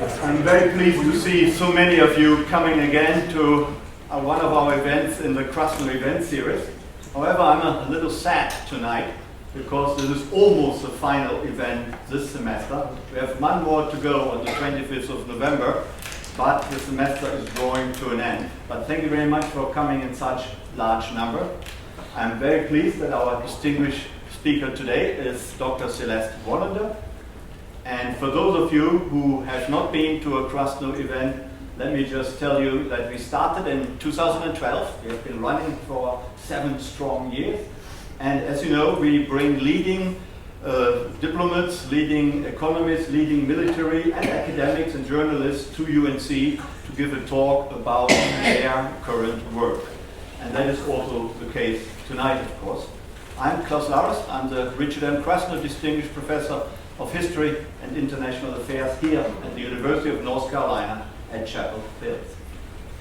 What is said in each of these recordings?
I'm very pleased to see so many of you coming again to one of our events in the Krasno event series. However, I'm a little sad tonight because this is almost the final event this semester. We have one more to go on the 25th of November, but the semester is drawing to an end. But thank you very much for coming in such large number. I'm very pleased that our distinguished speaker today is Dr. Celeste Wallander. And for those of you who have not been to a Krasno event, let me just tell you that we started in 2012. We have been running for 7 strong years. And as you know, we bring leading diplomats, leading economists, leading military and academics and journalists to UNC to give a talk about their current work. And that is also the case tonight, of course. I'm Klaus Lares. I'm the Richard M. Krasno Distinguished Professor of History and International Affairs here at the University of North Carolina at Chapel Hill.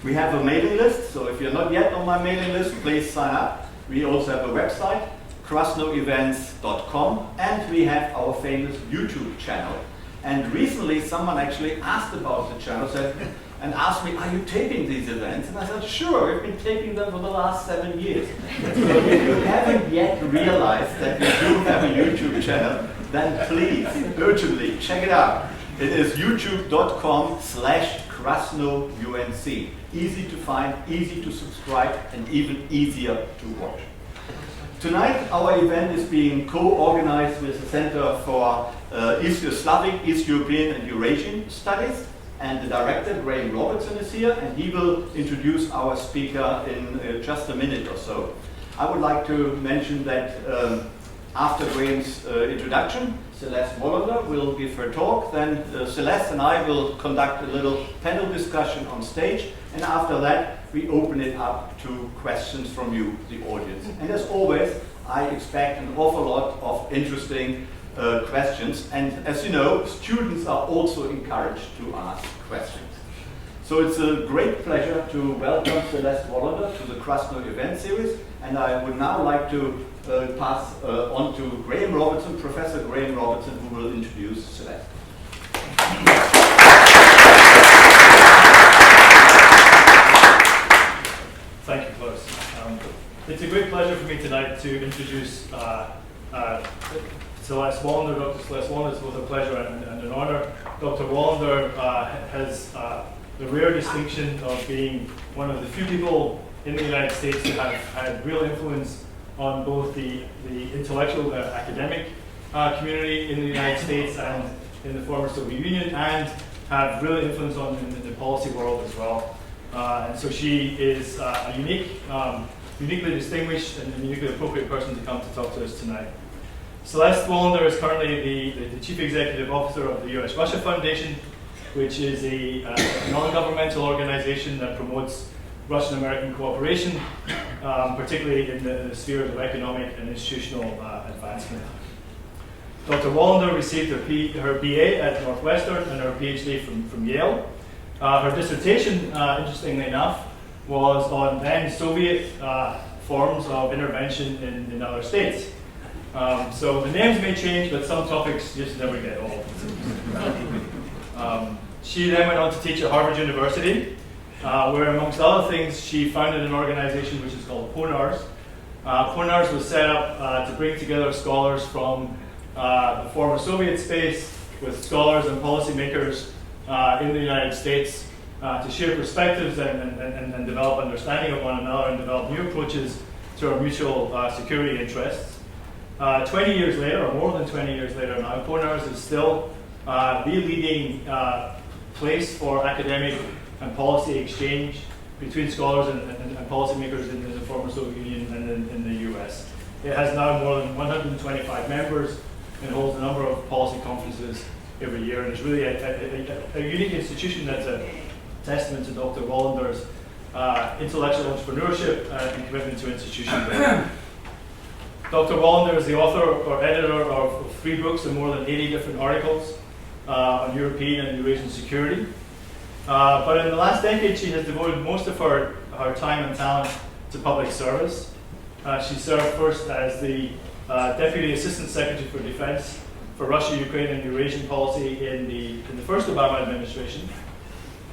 We have a mailing list, so if you're not yet on my mailing list, please sign up. We also have a website, krasnoevents.com, and we have our famous YouTube channel. And recently someone actually asked about the channel and asked me, are you taping these events? And I said, sure, we've been taping them for the last 7 years. So if you haven't yet realized that we do have a YouTube channel, then please, urgently, check it out. It is youtube.com/KrasnoUNC. Easy to find, easy to subscribe, and even easier to watch. Tonight, our event is being co-organized with the Center for Slavic, East European, and Eurasian Studies. And the director, Graham Robertson, is here, and he will introduce our speaker in just a minute or so. I would like to mention that after Graham's introduction, Celeste Wallander will give her talk. Then Celeste and I will conduct a little panel discussion on stage. And after that, we open it up to questions from you, the audience. And as always, I expect an awful lot of interesting questions. And as you know, students are also encouraged to ask questions. So it's a great pleasure to welcome Celeste Wallander to the Krasno event series. And I would now like to pass on to Graham Robertson, Professor Graham Robertson, who will introduce Celeste. Thank you, Klaus. It's a great pleasure for me tonight to introduce Celeste Wallander. Dr. Celeste Wallander, it's both a pleasure and an honor. Dr. Wallander has the rare distinction of being one of the few people in the United States to have had real influence on both the intellectual academic community in the United States and in the former Soviet Union, and have real influence on in the policy world as well. And so she is a uniquely distinguished and uniquely appropriate person to come to talk to us tonight. Celeste Wallander is currently the Chief Executive Officer of the U.S.-Russia Foundation, which is a non-governmental organization that promotes Russian-American cooperation, particularly in the sphere of economic and institutional advancement. Dr. Wallander received her BA at Northwestern and her PhD from Yale. Her dissertation, interestingly enough, was on then Soviet forms of intervention in other states. So the names may change, but some topics just never get old. She then went on to teach at Harvard University, where amongst other things, she founded an organization which is called PUTIN'S. PUTIN'S was set up to bring together scholars from the former Soviet space with scholars and policymakers in the United States to share perspectives and develop understanding of one another and develop new approaches to our mutual security interests. 20 years later, or more than 20 years later now, PUTIN'S is still the leading place for academic and policy exchange between scholars and policymakers in the former Soviet Union and in the US. It has now more than 125 members and holds a number of policy conferences every year, and it's really a unique institution that's a testament to Dr. Wallander's intellectual entrepreneurship and commitment to institution building. Dr. Wallander is the author or editor of 3 books and more than 80 different articles on European and Eurasian security. But in the last decade, she has devoted most of her time and talent to public service. She served first as the Deputy Assistant Secretary for Defense for Russia, Ukraine, and Eurasian policy in the first Obama administration,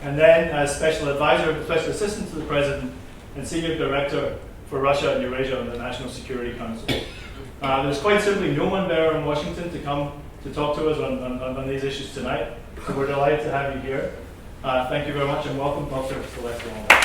and then as special advisor, special assistant to the president, and senior director for Russia and Eurasia on the National Security Council. There's quite simply no one better in Washington to come to talk to us on these issues tonight, so we're delighted to have you here. Thank you very much, and welcome, Dr. Celeste Wallander.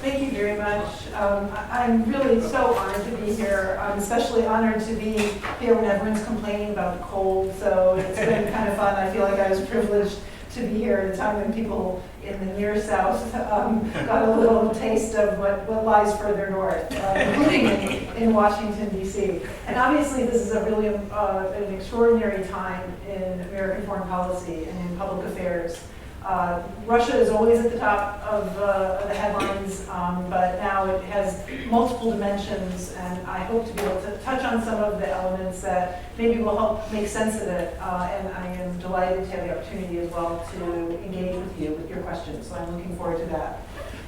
Thank you very much. I'm really so honored to be here. I'm especially honored to be here when everyone's complaining about the cold, so it's been kind of fun. I feel like I was privileged to be here at a time when people in the near south got a little taste of what lies further north, including in Washington, D.C. And obviously this is a really an extraordinary time in American foreign policy and in public affairs. Russia is always at the top of the headlines, but now it has multiple dimensions, and I hope to be able to touch on some of the elements that maybe will help make sense of it, and I am delighted to have the opportunity as well to engage with you with your questions, so I'm looking forward to that.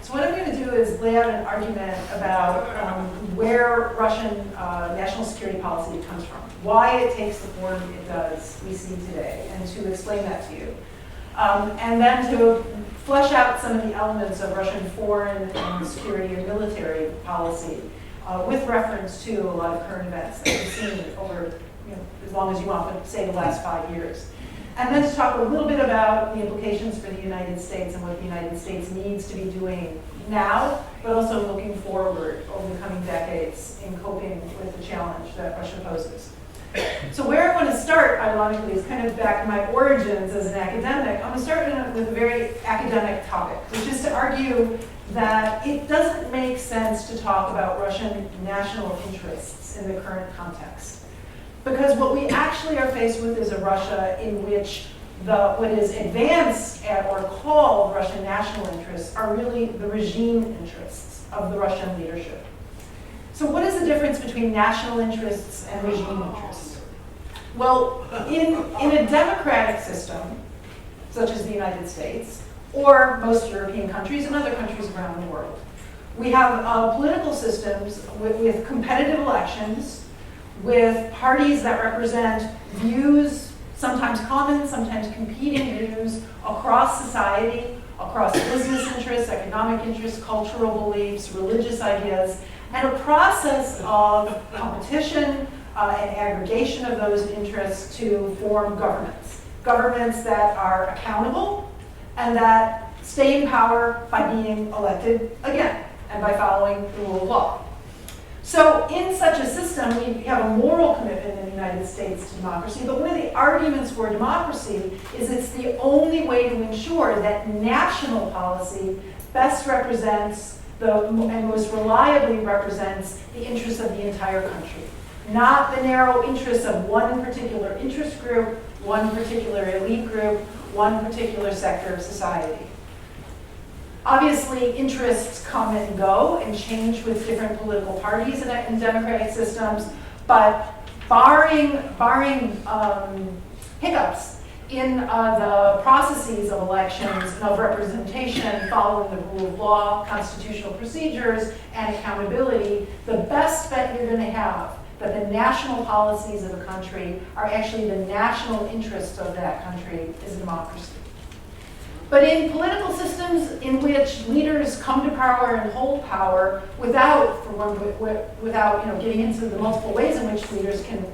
So what I'm going to do is lay out an argument about where Russian national security policy comes from, why it takes the form it does we see today, and to explain that to you. And then to flesh out some of the elements of Russian foreign and security and military policy with reference to a lot of current events that we've seen over, as long as you want, but say the last 5 years. And then to talk a little bit about the implications for the United States and what the United States needs to be doing now, but also looking forward over the coming decades in coping with the challenge that Russia poses. So where I want to start, ironically, is kind of back in my origins as an academic. I'm going to start with a very academic topic, which is to argue that it doesn't make sense to talk about Russian national interests in the current context. Because what we actually are faced with is a Russia in which what is advanced or called Russian national interests are really the regime interests of the Russian leadership. So what is the difference between national interests and regime interests? Well, in a democratic system, such as the United States, or most European countries and other countries around the world, we have political systems with competitive elections, with parties that represent views, sometimes common, sometimes competing views, across society, across business interests, economic interests, cultural beliefs, religious ideas, and a process of competition and aggregation of those interests to form governments. Governments that are accountable and that stay in power by being elected again and by following the rule of law. So in such a system, we have a moral commitment in the United States to democracy, but one of the arguments for democracy is it's the only way to ensure that national policy best represents and most reliably represents the interests of the entire country, not the narrow interests of one particular interest group, one particular elite group, one particular sector of society. Obviously, interests come and go and change with different political parties in democratic systems, but barring hiccups in the processes of elections and of representation following the rule of law, constitutional procedures, and accountability, the best bet you're going to have that the national policies of a country are actually the national interests of that country is a democracy. But in political systems in which leaders come to power and hold power without getting into the multiple ways in which leaders can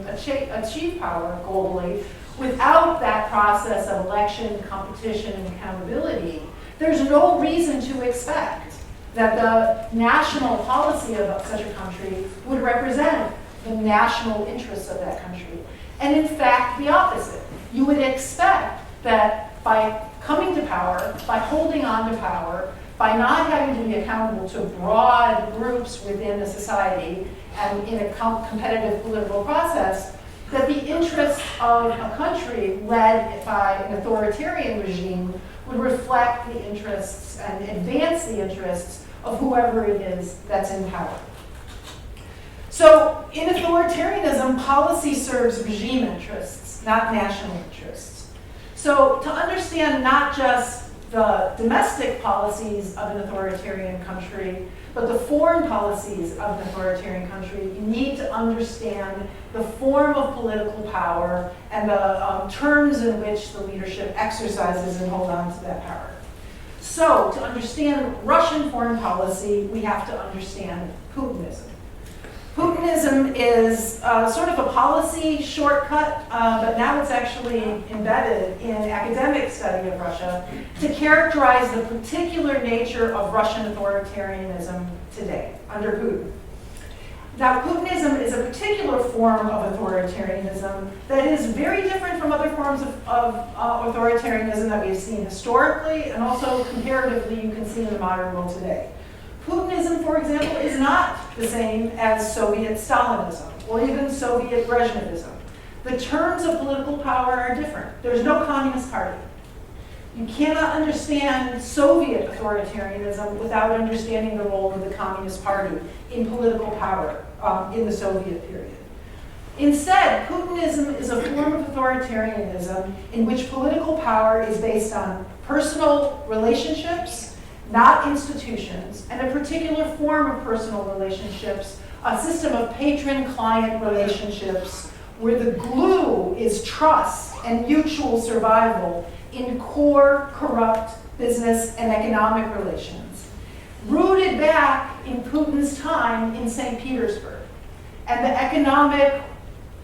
achieve power globally, without that process of election, competition, and accountability, there's no reason to expect that the national policy of such a country would represent the national interests of that country. And in fact, the opposite. You would expect that by coming to power, by holding on to power, by not having to be accountable to broad groups within a society and in a competitive political process, that the interests of a country led by an authoritarian regime would reflect the interests and advance the interests of whoever it is that's in power. So in authoritarianism, policy serves regime interests, not national interests. So to understand not just the domestic policies of an authoritarian country, but the foreign policies of an authoritarian country. You need to understand the form of political power and the terms in which the leadership exercises and hold on to that power. So, to understand Russian foreign policy, we have to understand Putinism. Putinism is sort of a policy shortcut, but now it's actually embedded in academic study of Russia to characterize the particular nature of Russian authoritarianism today, under Putin. Now, Putinism is a particular form of authoritarianism that is very different from other forms of authoritarianism that we've seen historically, and also comparatively you can see in the modern world today. Putinism, for example, is not the same as Soviet Stalinism or even Soviet Brezhnevism. The terms of political power are different. There's no Communist Party. You cannot understand Soviet authoritarianism without understanding the role of the Communist Party in political power in the Soviet period. Instead, Putinism is a form of authoritarianism in which political power is based on personal relationships, not institutions, and a particular form of personal relationships, a system of patron-client relationships where the glue is trust and mutual survival in core corrupt business and economic relations, rooted back in Putin's time in St. Petersburg. And the economic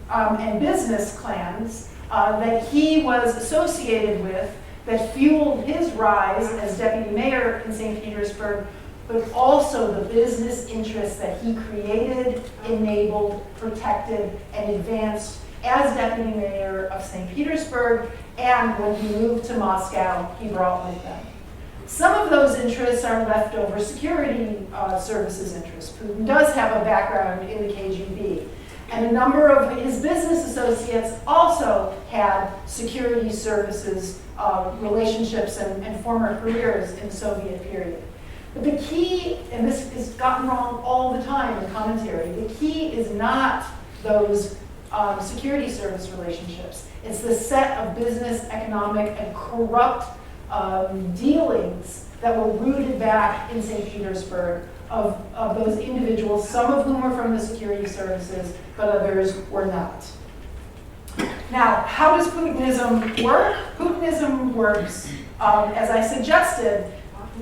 and business clans that he was associated with that fueled his rise as deputy mayor in St. Petersburg, but also the business interests that he created, enabled, protected, and advanced as deputy mayor of St. Petersburg, and when he moved to Moscow, he brought with them. Some of those interests are leftover security services interests. Putin does have a background in the KGB. And a number of his business associates also had security services relationships and former careers in the Soviet period. But the key, and this is gotten wrong all the time in commentary, the key is not those security service relationships. It's the set of business, economic, and corrupt dealings that were rooted back in St. Petersburg of those individuals, some of whom were from the security services, but others were not. Now, how does Putinism work? Putinism works, as I suggested,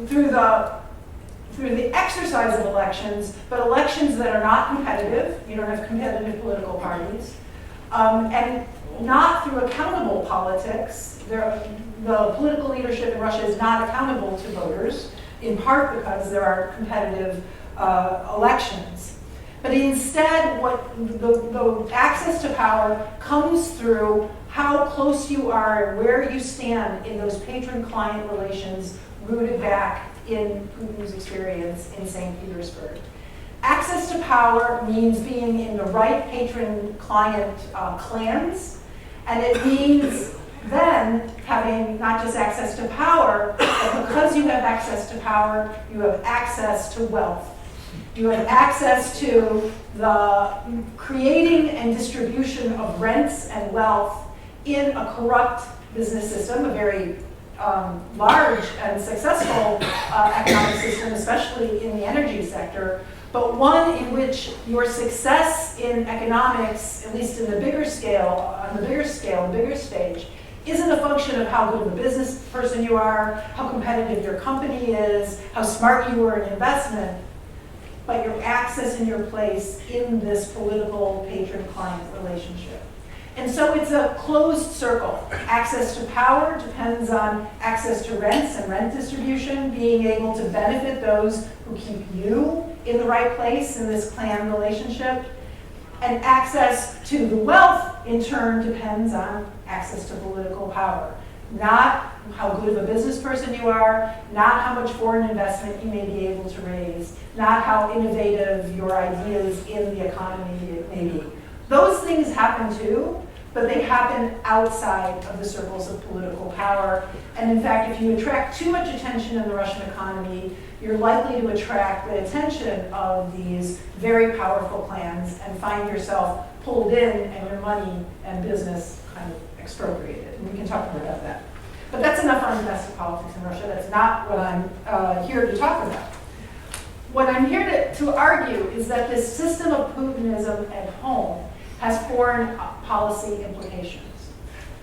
through the exercise of elections, but elections that are not competitive. You don't have competitive political parties. And not through accountable politics. The political leadership in Russia is not accountable to voters, in part because there are competitive elections. But instead, the access to power comes through how close you are and where you stand in those patron-client relations rooted back in Putin's experience in St. Petersburg. Access to power means being in the right patron-client clans, and it means then having not just access to power, but because you have access to power, you have access to wealth. You have access to the creating and distribution of rents and wealth in a corrupt business system, a very large and successful economic system, especially in the energy sector, but one in which your success in economics, at least in the bigger scale, on the bigger stage, isn't a function of how good of a business person you are, how competitive your company is, how smart you were in investment, but your access and your place in this political patron-client relationship. And so it's a closed circle. Access to power depends on access to rents and rent distribution, being able to benefit those who keep you in the right place in this clan relationship. And access to the wealth, in turn, depends on access to political power. Not how good of a business person you are, not how much foreign investment you may be able to raise, not how innovative your ideas in the economy may be. Those things happen too, but they happen outside of the circles of political power. And in fact, if you attract too much attention in the Russian economy, you're likely to attract the attention of these very powerful clans and find yourself pulled in and your money and business kind of expropriated. And we can talk more about that. But that's enough on domestic politics in Russia. That's not what I'm here to talk about. What I'm here to argue is that this system of Putinism at home has foreign policy implications.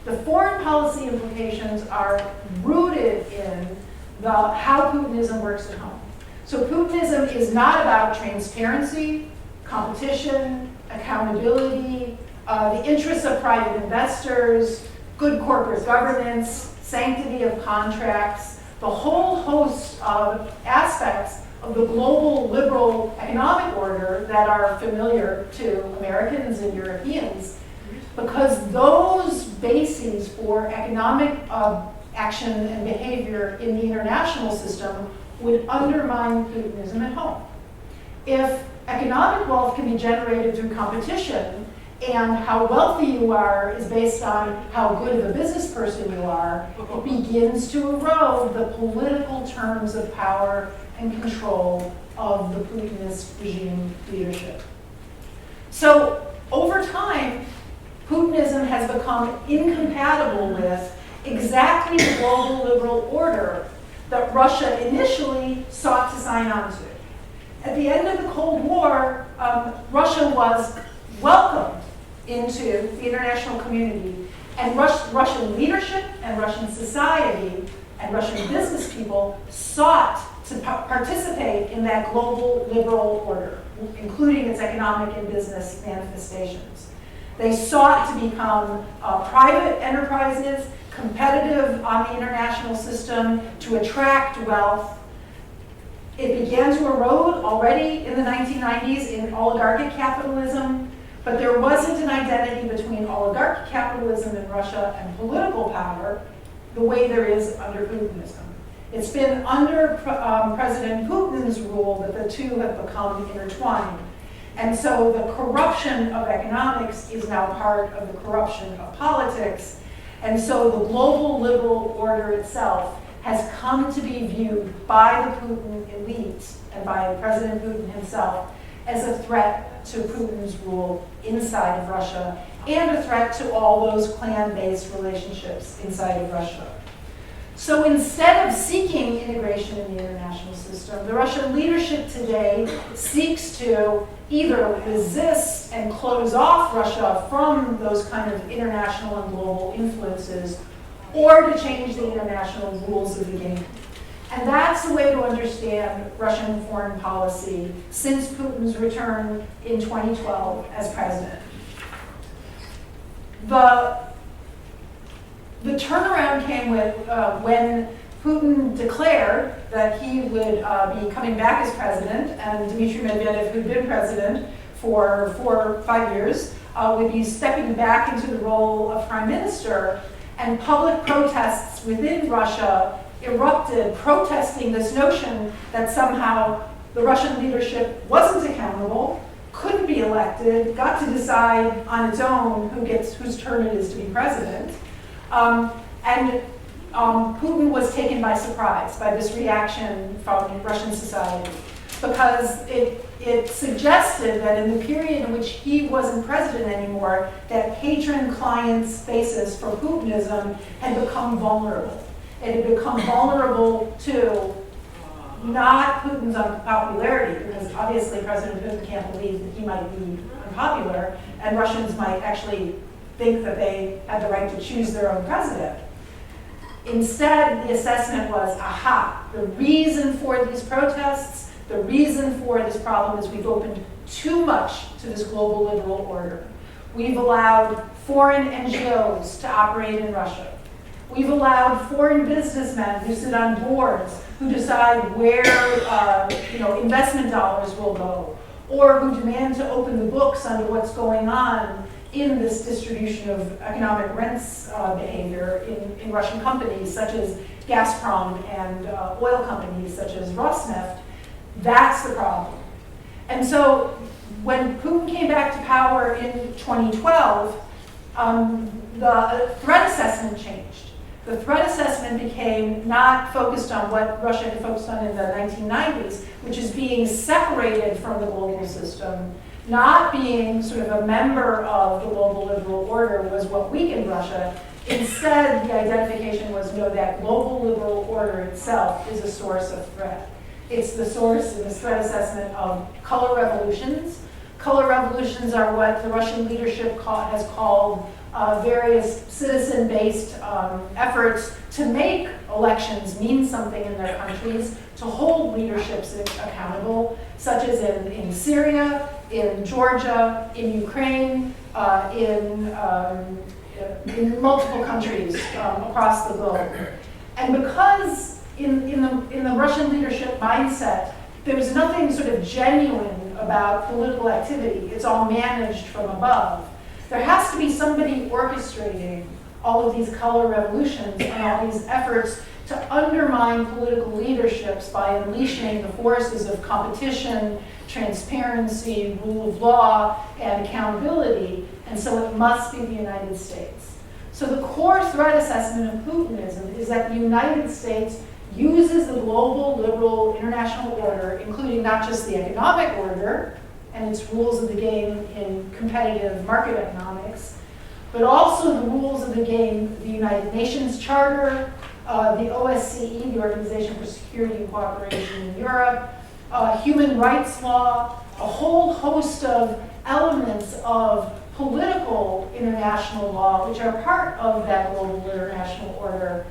The foreign policy implications are rooted in how Putinism works at home. So Putinism is not about transparency, competition, accountability, the interests of private investors, good corporate governance, sanctity of contracts, the whole host of aspects of the global liberal economic order that are familiar to Americans and Europeans, because those bases for economic action and behavior in the international system would undermine Putinism at home. If economic wealth can be generated through competition, and how wealthy you are is based on how good of a business person you are, it begins to erode the political terms of power and control of the Putinist regime leadership. So over time, Putinism has become incompatible with exactly the global liberal order that Russia initially sought to sign on to. At the end of the Cold War, Russia was welcomed into the international community, and Russian leadership and Russian society and Russian business people sought to participate in that global liberal order, including its economic and business manifestations. They sought to become private enterprises, competitive on the international system, to attract wealth. It began to erode already in the 1990s in oligarchic capitalism, but there wasn't an identity between oligarchic capitalism in Russia and political power the way there is under Putinism. It's been under President Putin's rule that the two have become intertwined. And so the corruption of economics is now part of the corruption of politics. And so the global liberal order itself has come to be viewed by the Putin elite and by President Putin himself as a threat to Putin's rule inside of Russia and a threat to all those clan-based relationships inside of Russia. So instead of seeking integration in the international system, the Russian leadership today seeks to either resist and close off Russia from those kind of international and global influences, or to change the international rules of the game. And that's the way to understand Russian foreign policy since Putin's return in 2012 as president. The turnaround came with when Putin declared that he would be coming back as president, and Dmitry Medvedev, who'd been president for 4 or 5 years, would be stepping back into the role of prime minister, and public protests within Russia erupted, protesting this notion that somehow the Russian leadership wasn't accountable, couldn't be elected, got to decide on its own whose turn it is to be president. Putin was taken by surprise by this reaction from Russian society, because it suggested that in the period in which he wasn't president anymore, that patron-client spaces for Putinism had become vulnerable. It had become vulnerable to not Putin's unpopularity, because obviously President Putin can't believe that he might be unpopular, and Russians might actually think that they had the right to choose their own president. Instead, the assessment was, aha, the reason for these protests, the reason for this problem is we've opened too much to this global liberal order. We've allowed foreign NGOs to operate in Russia. We've allowed foreign businessmen who sit on boards, who decide where investment dollars will go, or who demand to open the books on what's going on in this distribution of economic rents behavior in Russian companies such as Gazprom and oil companies such as Rosneft. That's the problem. And so when Putin came back to power in 2012, the threat assessment changed. The threat assessment became not focused on what Russia had focused on in the 1990s, which is being separated from the global system, not being sort of a member of the global liberal order was what weakened Russia. Instead, the identification was, no, that global liberal order itself is a source of threat. It's the source in this threat assessment of color revolutions. Color revolutions are what the Russian leadership has called various citizen-based efforts to make elections mean something in their countries, to hold leaderships accountable, such as in Syria, in Georgia, in Ukraine, in multiple countries across the globe. And because in the Russian leadership mindset, there's nothing sort of genuine about political activity, it's all managed from above, there has to be somebody orchestrating all of these color revolutions and all these efforts to undermine political leaderships by unleashing the forces of competition, transparency, rule of law, and accountability, and so it must be the United States. So the core threat assessment of Putinism is that the United States uses the global liberal international order, including not just the economic order and its rules of the game in competitive market economics, but also the rules of the game, the United Nations Charter, the OSCE, the Organization for Security and Cooperation in Europe, human rights law, a whole host of elements of political international law, which are part of that global international order,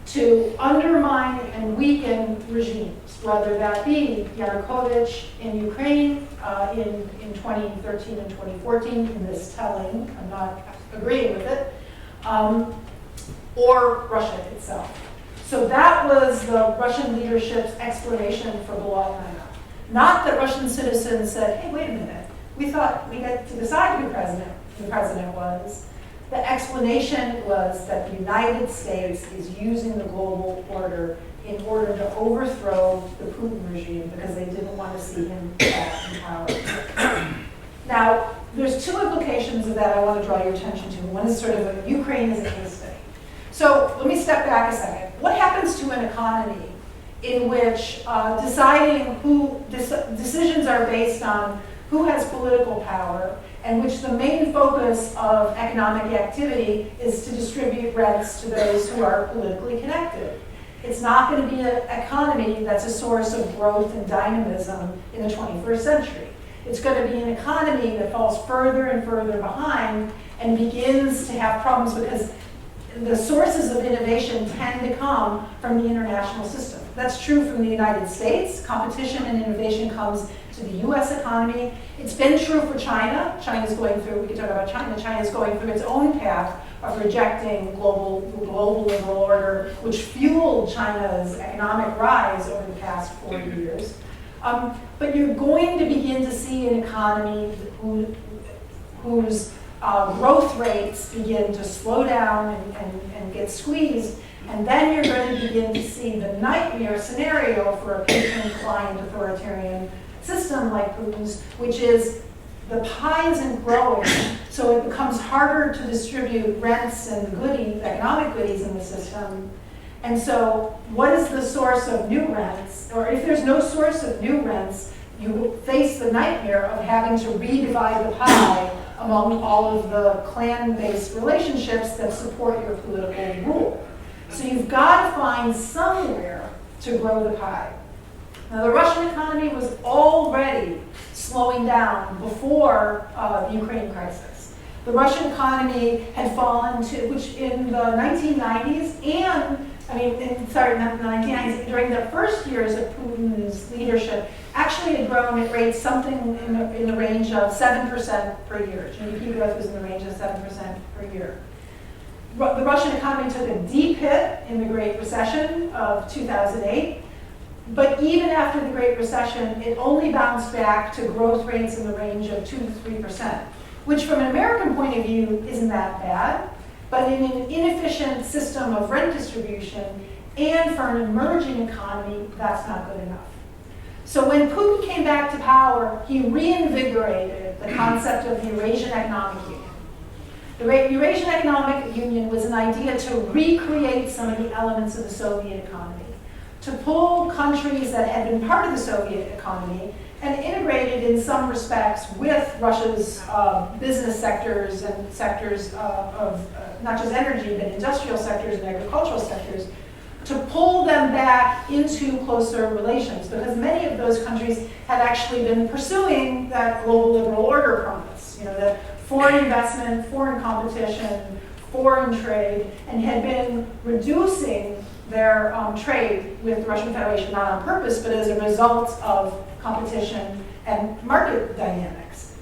to undermine and weaken regimes, whether that be Yanukovych in Ukraine in 2013 and 2014, in this telling, I'm not agreeing with it, or Russia itself. So that was the Russian leadership's explanation for Wallander. Not that Russian citizens said, hey, wait a minute, we thought we had to decide who the president was. The explanation was that the United States is using the global order in order to overthrow the Putin regime because they didn't want to see him back in power. Now, there's two implications of that I want to draw your attention to. One is sort of Ukraine as a case study. So let me step back a second. What happens to an economy in which decisions are based on who has political power, and which the main focus of economic activity is to distribute rents to those who are politically connected? It's not going to be an economy that's a source of growth and dynamism in the 21st century. It's going to be an economy that falls further and further behind and begins to have problems because the sources of innovation tend to come from the international system. That's true from the United States. Competition and innovation comes to the US economy. It's been true for China. China's going through, we can talk about China. China's going through its own path of rejecting global liberal order, which fueled China's economic rise over the past 40 years. But you're going to begin to see an economy whose growth rates begin to slow down and get squeezed, and then you're going to begin to see the nightmare scenario for a patron-client authoritarian system like Putin's, which is the pie isn't growing, so it becomes harder to distribute rents and goodies, economic goodies in the system. And so what is the source of new rents? Or if there's no source of new rents, you face the nightmare of having to redivide the pie among all of the clan-based relationships that support your political rule. So you've got to find somewhere to grow the pie. Now, the Russian economy was already slowing down before the Ukraine crisis. The Russian economy had fallen to, which in the 1990s not the 1990s, during the first years of Putin's leadership, actually had grown at rates something in the range of 7% per year. GDP growth was in the range of 7% per year. The Russian economy took a deep hit in the Great Recession of 2008. But even after the Great Recession, it only bounced back to growth rates in the range of 2 to 3%, which from an American point of view isn't that bad. But in an inefficient system of rent distribution and for an emerging economy, that's not good enough. So when Putin came back to power, he reinvigorated the concept of the Eurasian Economic Union. The Eurasian Economic Union was an idea to recreate some of the elements of the Soviet economy, to pull countries that had been part of the Soviet economy and integrated in some respects with Russia's business sectors and sectors of not just energy, but industrial sectors and agricultural sectors, to pull them back into closer relations, because many of those countries had actually been pursuing that global liberal order promise, that foreign investment, foreign competition, foreign trade, and had been reducing their trade with the Russian Federation, not on purpose, but as a result of competition and market dynamics.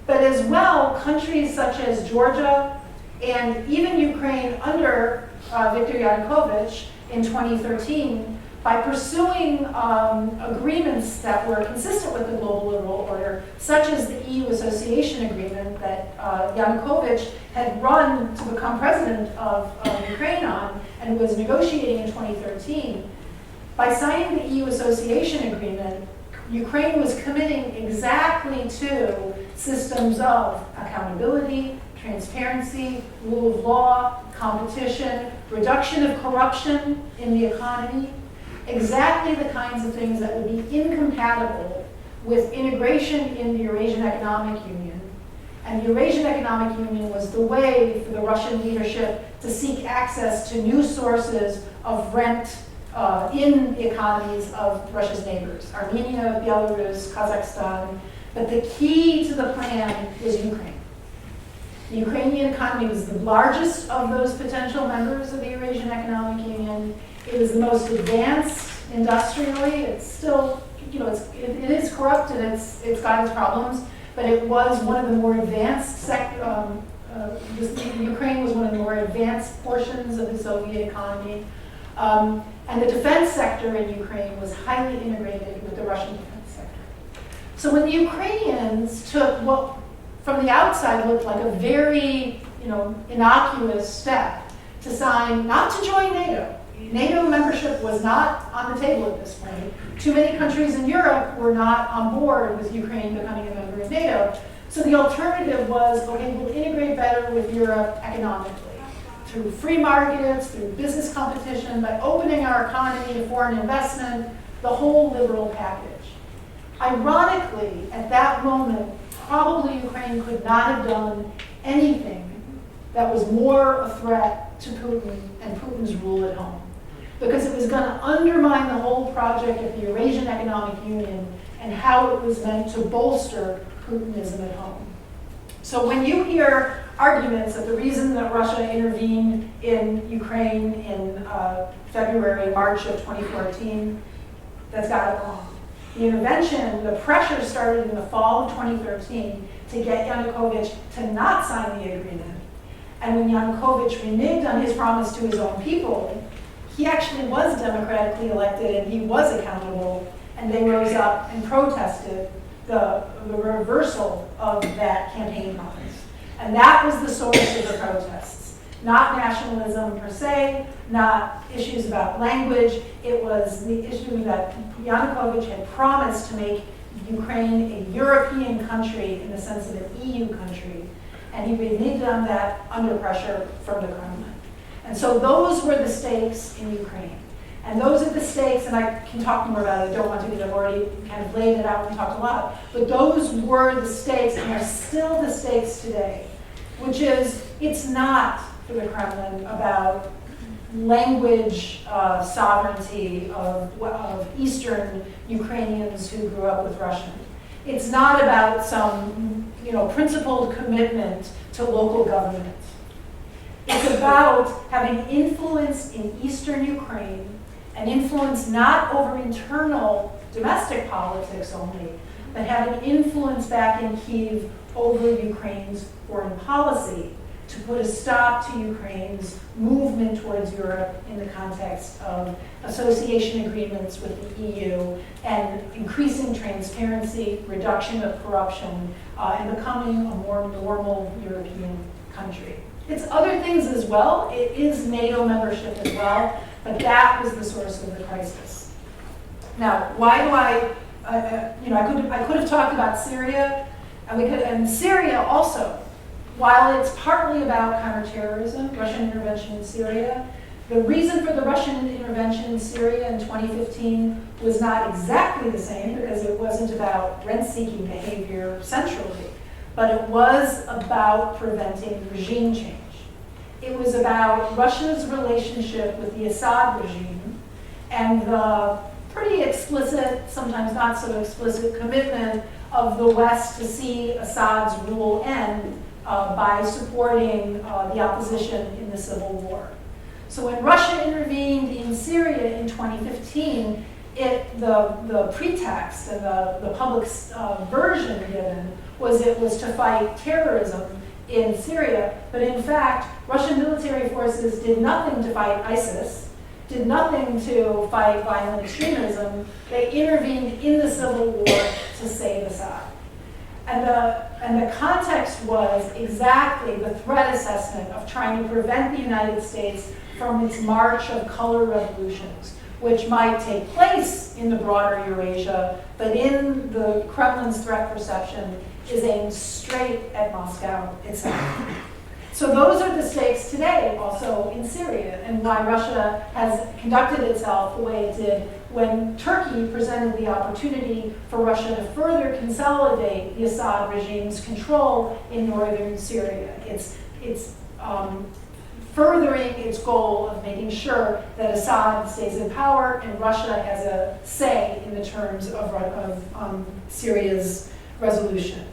But as well, countries such as Georgia and even Ukraine under Viktor Yanukovych in 2013, by pursuing agreements that were consistent with the global liberal order, such as the EU Association Agreement that Yanukovych had run to become president of Ukraine on and was negotiating in 2013, by signing the EU Association Agreement, Ukraine was committing exactly to systems of accountability, transparency, rule of law, competition, reduction of corruption in the economy, exactly the kinds of things that would be incompatible with integration in the Eurasian Economic Union. And the Eurasian Economic Union was the way for the Russian leadership to seek access to new sources of rent in the economies of Russia's neighbors, Armenia, Belarus, Kazakhstan. But the key to the plan was Ukraine. The Ukrainian economy was the largest of those potential members of the Eurasian Economic Union. It was the most advanced industrially. It's still, it is corrupt and it's got its problems, but it was one of the more advanced Ukraine was one of the more advanced portions of the Soviet economy. And the defense sector in Ukraine was highly integrated with the Russian defense sector. So when the Ukrainians took what from the outside looked like a very innocuous step to sign, not to join NATO. NATO membership was not on the table at this point. Too many countries in Europe were not on board with Ukraine becoming a member of NATO. So the alternative was, okay, we'll integrate better with Europe economically, through free markets, through business competition, by opening our economy to foreign investment, the whole liberal package. Ironically, at that moment, probably Ukraine could not have done anything that was more a threat to Putin and Putin's rule at home, because it was going to undermine the whole project of the Eurasian Economic Union and how it was meant to bolster Putinism at home. So when you hear arguments that the reason that Russia intervened in Ukraine in March of 2014, that's got it wrong. The intervention, the pressure started in the fall of 2013 to get Yanukovych to not sign the agreement. And when Yanukovych reneged on his promise to his own people, he actually was democratically elected and he was accountable, and they rose up and protested the reversal of that campaign promise. And that was the source of the protests. Not nationalism per se, not issues about language. It was the issue that Yanukovych had promised to make Ukraine a European country in the sense of an EU country. And he reneged on that under pressure from the Kremlin. And so those were the stakes in Ukraine. And those are the stakes, and I can talk more about it, I don't want to, because I've already kind of laid it out and talked a lot, but those were the stakes and are still the stakes today, which is, it's not for the Kremlin about language sovereignty of Eastern Ukrainians who grew up with Russian. It's not about some principled commitment to local government. It's about having influence in Eastern Ukraine, and influence not over internal domestic politics only, but having influence back in Kyiv over Ukraine's foreign policy to put a stop to Ukraine's movement towards Europe in the context of association agreements with the EU and increasing transparency, reduction of corruption, and becoming a more normal European country. It's other things as well. It is NATO membership as well, but that was the source of the crisis. Now, why do I could have talked about Syria, and Syria also, while it's partly about counterterrorism, Russian intervention in Syria, The reason for the Russian intervention in Syria in 2015 was not exactly the same, because it wasn't about rent-seeking behavior centrally, but it was about preventing regime change. It was about Russia's relationship with the Assad regime and the pretty explicit, sometimes not so explicit, commitment of the West to see Assad's rule end by supporting the opposition in the civil war. So when Russia intervened in Syria in 2015, the pretext and the public version given was it was to fight terrorism in Syria, but in fact, Russian military forces did nothing to fight ISIS, did nothing to fight violent extremism. They intervened in the civil war to save Assad. And the context was exactly the threat assessment of trying to prevent the United States from its march of color revolutions, which might take place in the broader Eurasia, but in the Kremlin's threat perception is aimed straight at Moscow itself. So those are the stakes today also in Syria, and why Russia has conducted itself the way it did when Turkey presented the opportunity for Russia to further consolidate the Assad regime's control in northern Syria. It's furthering its goal of making sure that Assad stays in power and Russia has a say in the terms of Syria's resolution.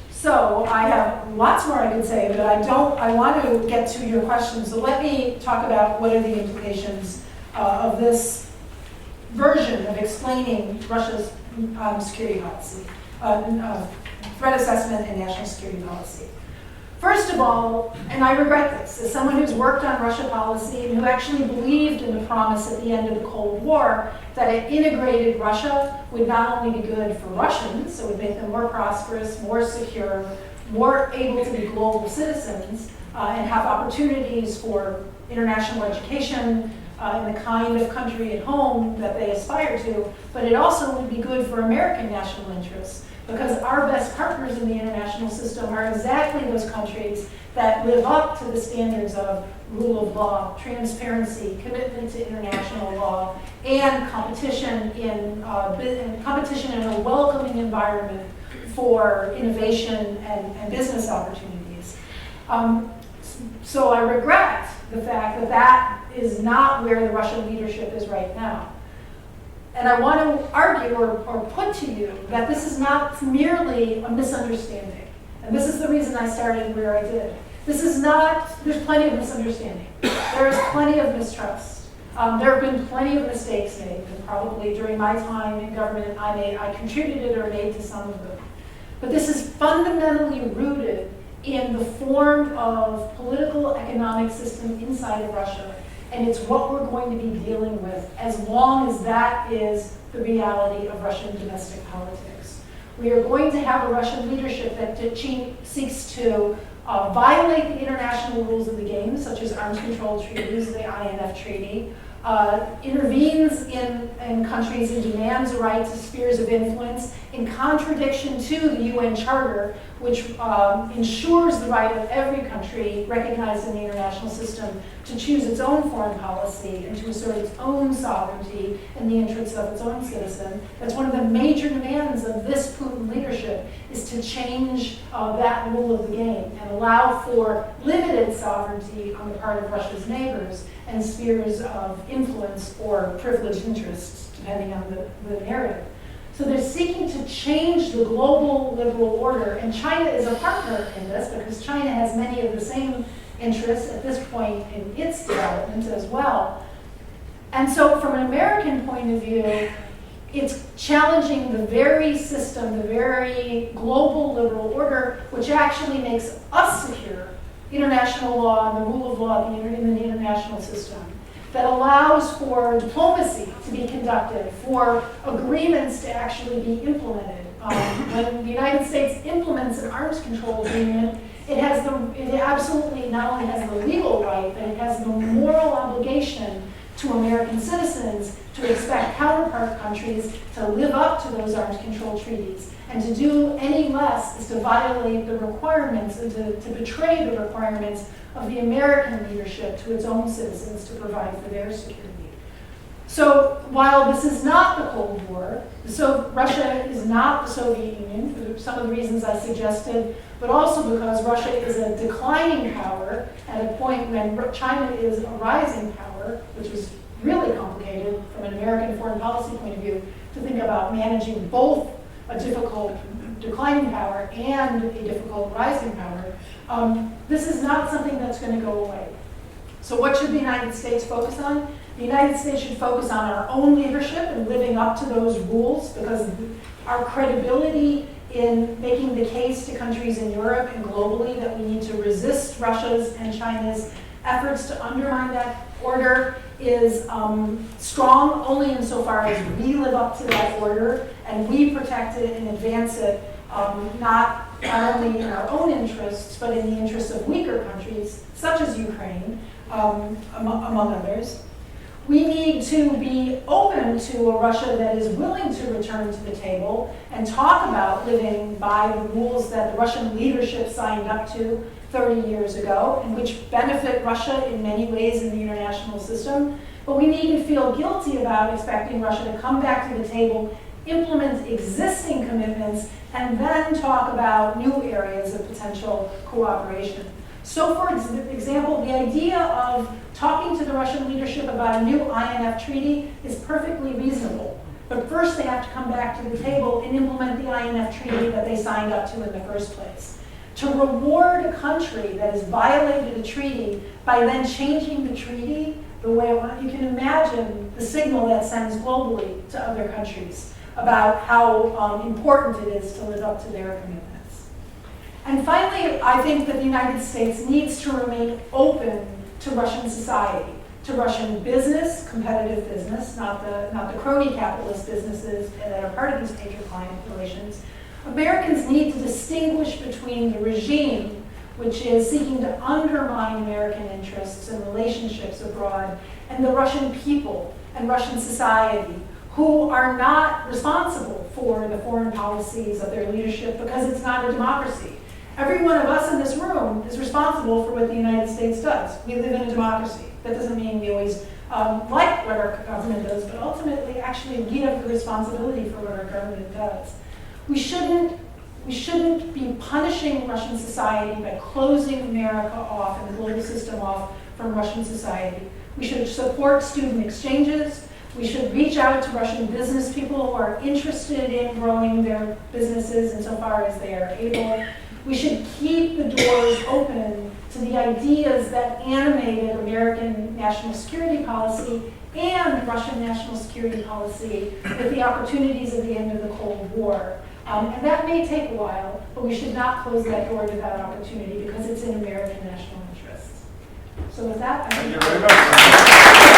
So I have lots more I could say, but I want to get to your questions. So let me talk about what are the implications of this version of explaining Russia's security policy, threat assessment and national security policy. First of all, and I regret this, as someone who's worked on Russia policy and who actually believed in the promise at the end of the Cold War that an integrated Russia would not only be good for Russians, so it would make them more prosperous, more secure, more able to be global citizens, and have opportunities for international education in the kind of country at home that they aspire to, but it also would be good for American national interests, because our best partners in the international system are exactly those countries that live up to the standards of rule of law, transparency, commitment to international law, and competition in a welcoming environment for innovation and business opportunities. So I regret the fact that that is not where the Russian leadership is right now. And I want to argue or put to you that this is not merely a misunderstanding. And this is the reason I started where I did. This is not, there's plenty of misunderstanding. There is plenty of mistrust. There have been plenty of mistakes made, and probably during my time in government, I contributed or made to some of them. But this is fundamentally rooted in the form of political economic system inside of Russia. And it's what we're going to be dealing with as long as that is the reality of Russian domestic politics. We are going to have a Russian leadership that seeks to violate the international rules of the game, such as arms control treaties, the INF Treaty, intervenes in countries and demands a right to spheres of influence in contradiction to the UN Charter, which ensures the right of every country recognized in the international system to choose its own foreign policy and to assert its own sovereignty in the interests of its own citizen. That's one of the major demands of this Putin leadership, is to change that rule of the game and allow for limited sovereignty on the part of Russia's neighbors and spheres of influence or privileged interests, depending on the narrative. So they're seeking to change the global liberal order, and China is a partner in this because China has many of the same interests at this point in its development as well. And so from an American point of view, it's challenging the very system, the very global liberal order, which actually makes us secure, international law and the rule of law in the international system, that allows for diplomacy to be conducted, for agreements to actually be implemented. When the United States implements an arms control agreement, it absolutely not only has the legal right, but it has the moral obligation to American citizens to expect counterpart countries to live up to those arms control treaties. And to do any less is to violate the requirements, and to betray the requirements of the American leadership to its own citizens to provide for their security. So while this is not the Cold War, Russia is not the Soviet Union for some of the reasons I suggested, but also because Russia is a declining power at a point when China is a rising power, which is really complicated from an American foreign policy point of view to think about managing both a difficult declining power and a difficult rising power. This is not something that's going to go away. So what should the United States focus on? The United States should focus on our own leadership and living up to those rules, because our credibility in making the case to countries in Europe and globally that we need to resist Russia's and China's efforts to undermine that order is strong only insofar as we live up to that order and we protect it and advance it, not only in our own interests, but in the interests of weaker countries, such as Ukraine, among others. We need to be open to a Russia that is willing to return to the table and talk about living by the rules that the Russian leadership signed up to 30 years ago, and which benefit Russia in many ways in the international system. But we needn't feel guilty about expecting Russia to come back to the table, implement existing commitments, and then talk about new areas of potential cooperation. So for example, the idea of talking to the Russian leadership about a new INF treaty is perfectly reasonable. But first they have to come back to the table and implement the INF treaty that they signed up to in the first place. To reward a country that has violated a treaty by then changing the treaty, the way you can imagine the signal that sends globally to other countries about how important it is to live up to their commitments. And finally, I think that the United States needs to remain open to Russian society, to Russian business, competitive business, not the crony capitalist businesses that are part of these patron-client relations. Americans need to distinguish between the regime, which is seeking to undermine American interests and relationships abroad, and the Russian people and Russian society, who are not responsible for the foreign policies of their leadership because it's not a democracy. Every one of us in this room is responsible for what the United States does. We live in a democracy. That doesn't mean we always like what our government does, but ultimately, actually, we have the responsibility for what our government does. We shouldn't be punishing Russian society by closing America off and the global system off from Russian society. We should support student exchanges. We should reach out to Russian business people who are interested in growing their businesses insofar as they are able. We should keep the doors open to the ideas that animated American national security policy and Russian national security policy with the opportunities at the end of the Cold War. And that may take a while, but we should not close that door to that opportunity because it's in American national interests. So with that, I Thank you very much.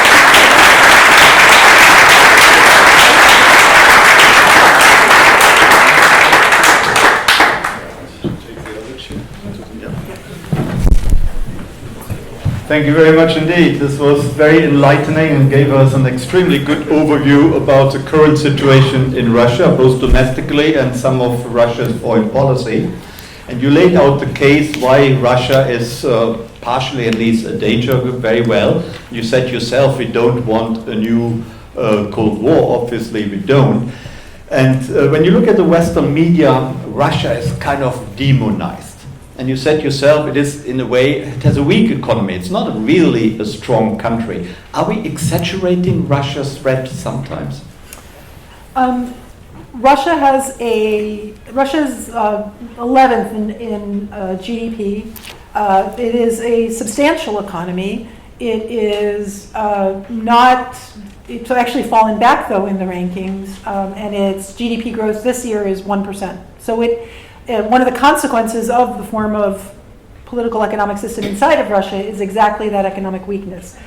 Thank you very much indeed. This was very enlightening and gave us an extremely good overview about the current situation in Russia, both domestically and some of Russia's foreign policy. And you laid out the case why Russia is partially at least a danger very well. You said yourself we don't want a new Cold War. Obviously we don't. And when you look at the Western media, Russia is kind of demonized. And you said yourself, it is in a way, it has a weak economy. It's not really a strong country. Are we exaggerating Russia's threat sometimes? Russia's 11th in GDP. It is a substantial economy. It is it's actually fallen back though in the rankings, and its GDP growth this year is 1%. So one of the consequences of the form of political economic system inside of Russia is exactly that economic weakness.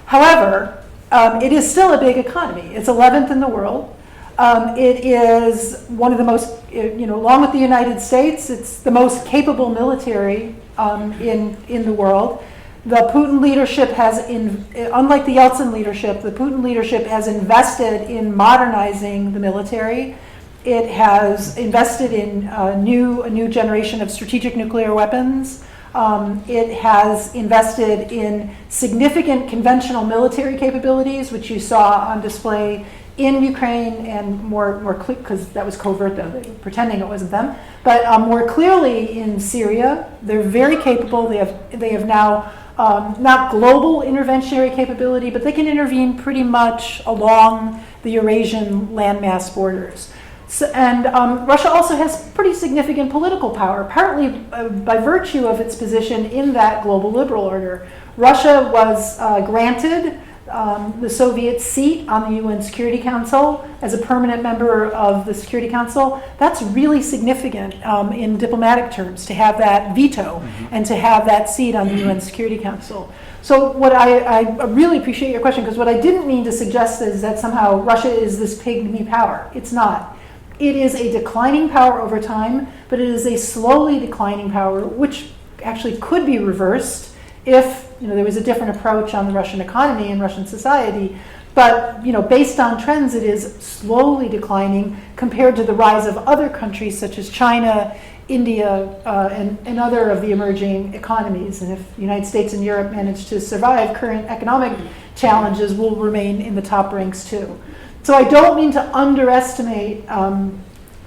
However, it is still a big economy. It's 11th in the world. It is one of the most, along with the United States, it's the most capable military in the world. The Putin leadership unlike the Yeltsin leadership, the Putin leadership has invested in modernizing the military. It has invested in a new generation of strategic nuclear weapons. It has invested in significant conventional military capabilities, which you saw on display in Ukraine, and more because that was covert, though, they were pretending it wasn't them. But more clearly in Syria, they're very capable. They have now not global interventionary capability, but they can intervene pretty much along the Eurasian landmass borders. So, and Russia also has pretty significant political power, partly by virtue of its position in that global liberal order. Russia was granted the Soviet seat on the UN Security Council as a permanent member of the Security Council. That's really significant in diplomatic terms, to have that veto and to have that seat on the UN Security Council. So what I really appreciate your question, because what I didn't mean to suggest is that somehow Russia is this pygmy power. It's not. It is a declining power over time, but it is a slowly declining power, which actually could be reversed if there was a different approach on the Russian economy and Russian society. But based on trends, it is slowly declining compared to the rise of other countries such as China, India, and other of the emerging economies. And if the United States and Europe manage to survive current economic challenges, will remain in the top ranks too. So I don't mean to underestimate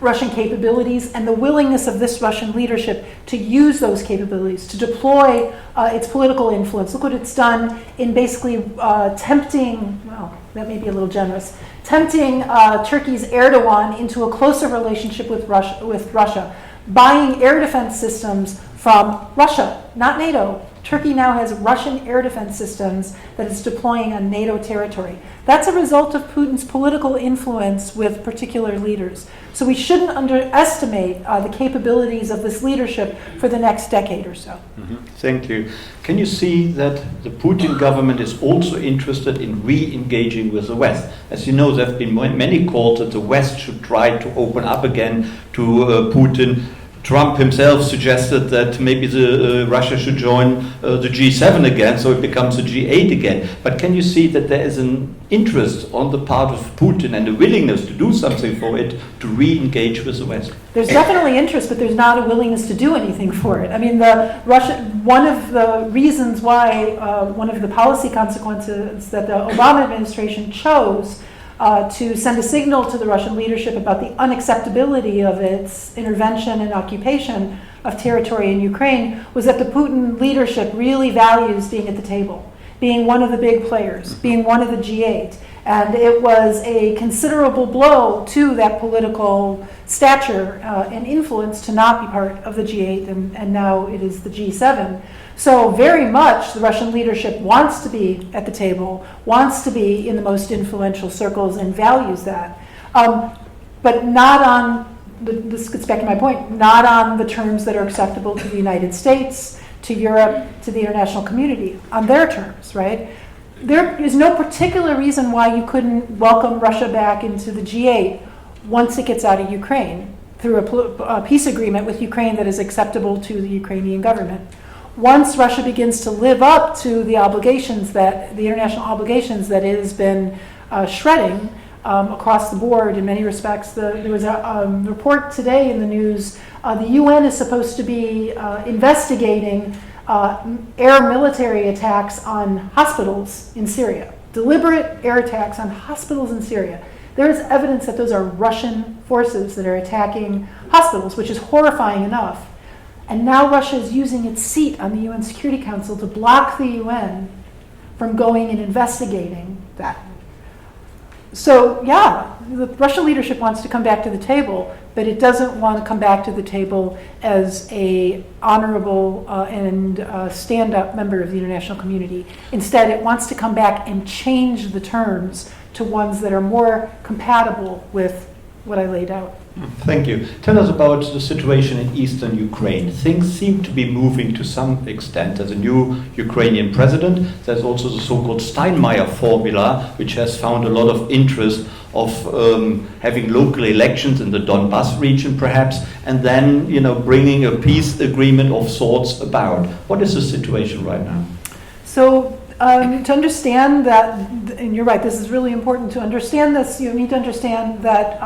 Russian capabilities and the willingness of this Russian leadership to use those capabilities, to deploy its political influence. Look what it's done in basically tempting, well, that may be a little generous, tempting Turkey's Erdogan into a closer relationship with Russia, buying air defense systems from Russia, not NATO. Turkey now has Russian air defense systems that it's deploying on NATO territory. That's a result of Putin's political influence with particular leaders. So we shouldn't underestimate the capabilities of this leadership for the next decade or so. Thank you. Can you see that the Putin government is also interested in re-engaging with the West? As you know, there have been many calls that the West should try to open up again to Putin. Trump himself suggested that maybe Russia should join the G7 again, so it becomes a G8 again. But can you see that there is an interest on the part of Putin and a willingness to do something for it to re-engage with the West? There's definitely interest, but there's not a willingness to do anything for it. I mean, one of the reasons why, one of the policy consequences that the Obama administration chose to send a signal to the Russian leadership about the unacceptability of its intervention and occupation of territory in Ukraine was that the Putin leadership really values being at the table, being one of the big players, being one of the G8. And it was a considerable blow to that political stature and influence to not be part of the G8, and now it is the G7. So very much the Russian leadership wants to be at the table, wants to be in the most influential circles, and values that. But not on, this gets back to my point, not on the terms that are acceptable to the United States, to Europe, to the international community, on their terms, right? There is no particular reason why you couldn't welcome Russia back into the G8 once it gets out of Ukraine through a peace agreement with Ukraine that is acceptable to the Ukrainian government. Once Russia begins to live up to the obligations the international obligations that it has been shredding across the board in many respects. There was a report today in the news. The UN is supposed to be investigating air military attacks on hospitals in Syria. Deliberate air attacks on hospitals in Syria. There is evidence that those are Russian forces that are attacking hospitals, which is horrifying enough. And now Russia is using its seat on the UN Security Council to block the UN from going and investigating that. So yeah, the Russian leadership wants to come back to the table, but it doesn't want to come back to the table as a honorable and stand-up member of the international community. Instead, it wants to come back and change the terms to ones that are more compatible with what I laid out. Thank you. Tell us about the situation in eastern Ukraine. Things seem to be moving to some extent. There's a new Ukrainian president. There's also the so-called Steinmeier formula, which has found a lot of interest of having local elections in the Donbas region, perhaps, and then bringing a peace agreement of sorts about. What is the situation right now? So to understand that, and you're right, this is really important, to understand this, you need to understand that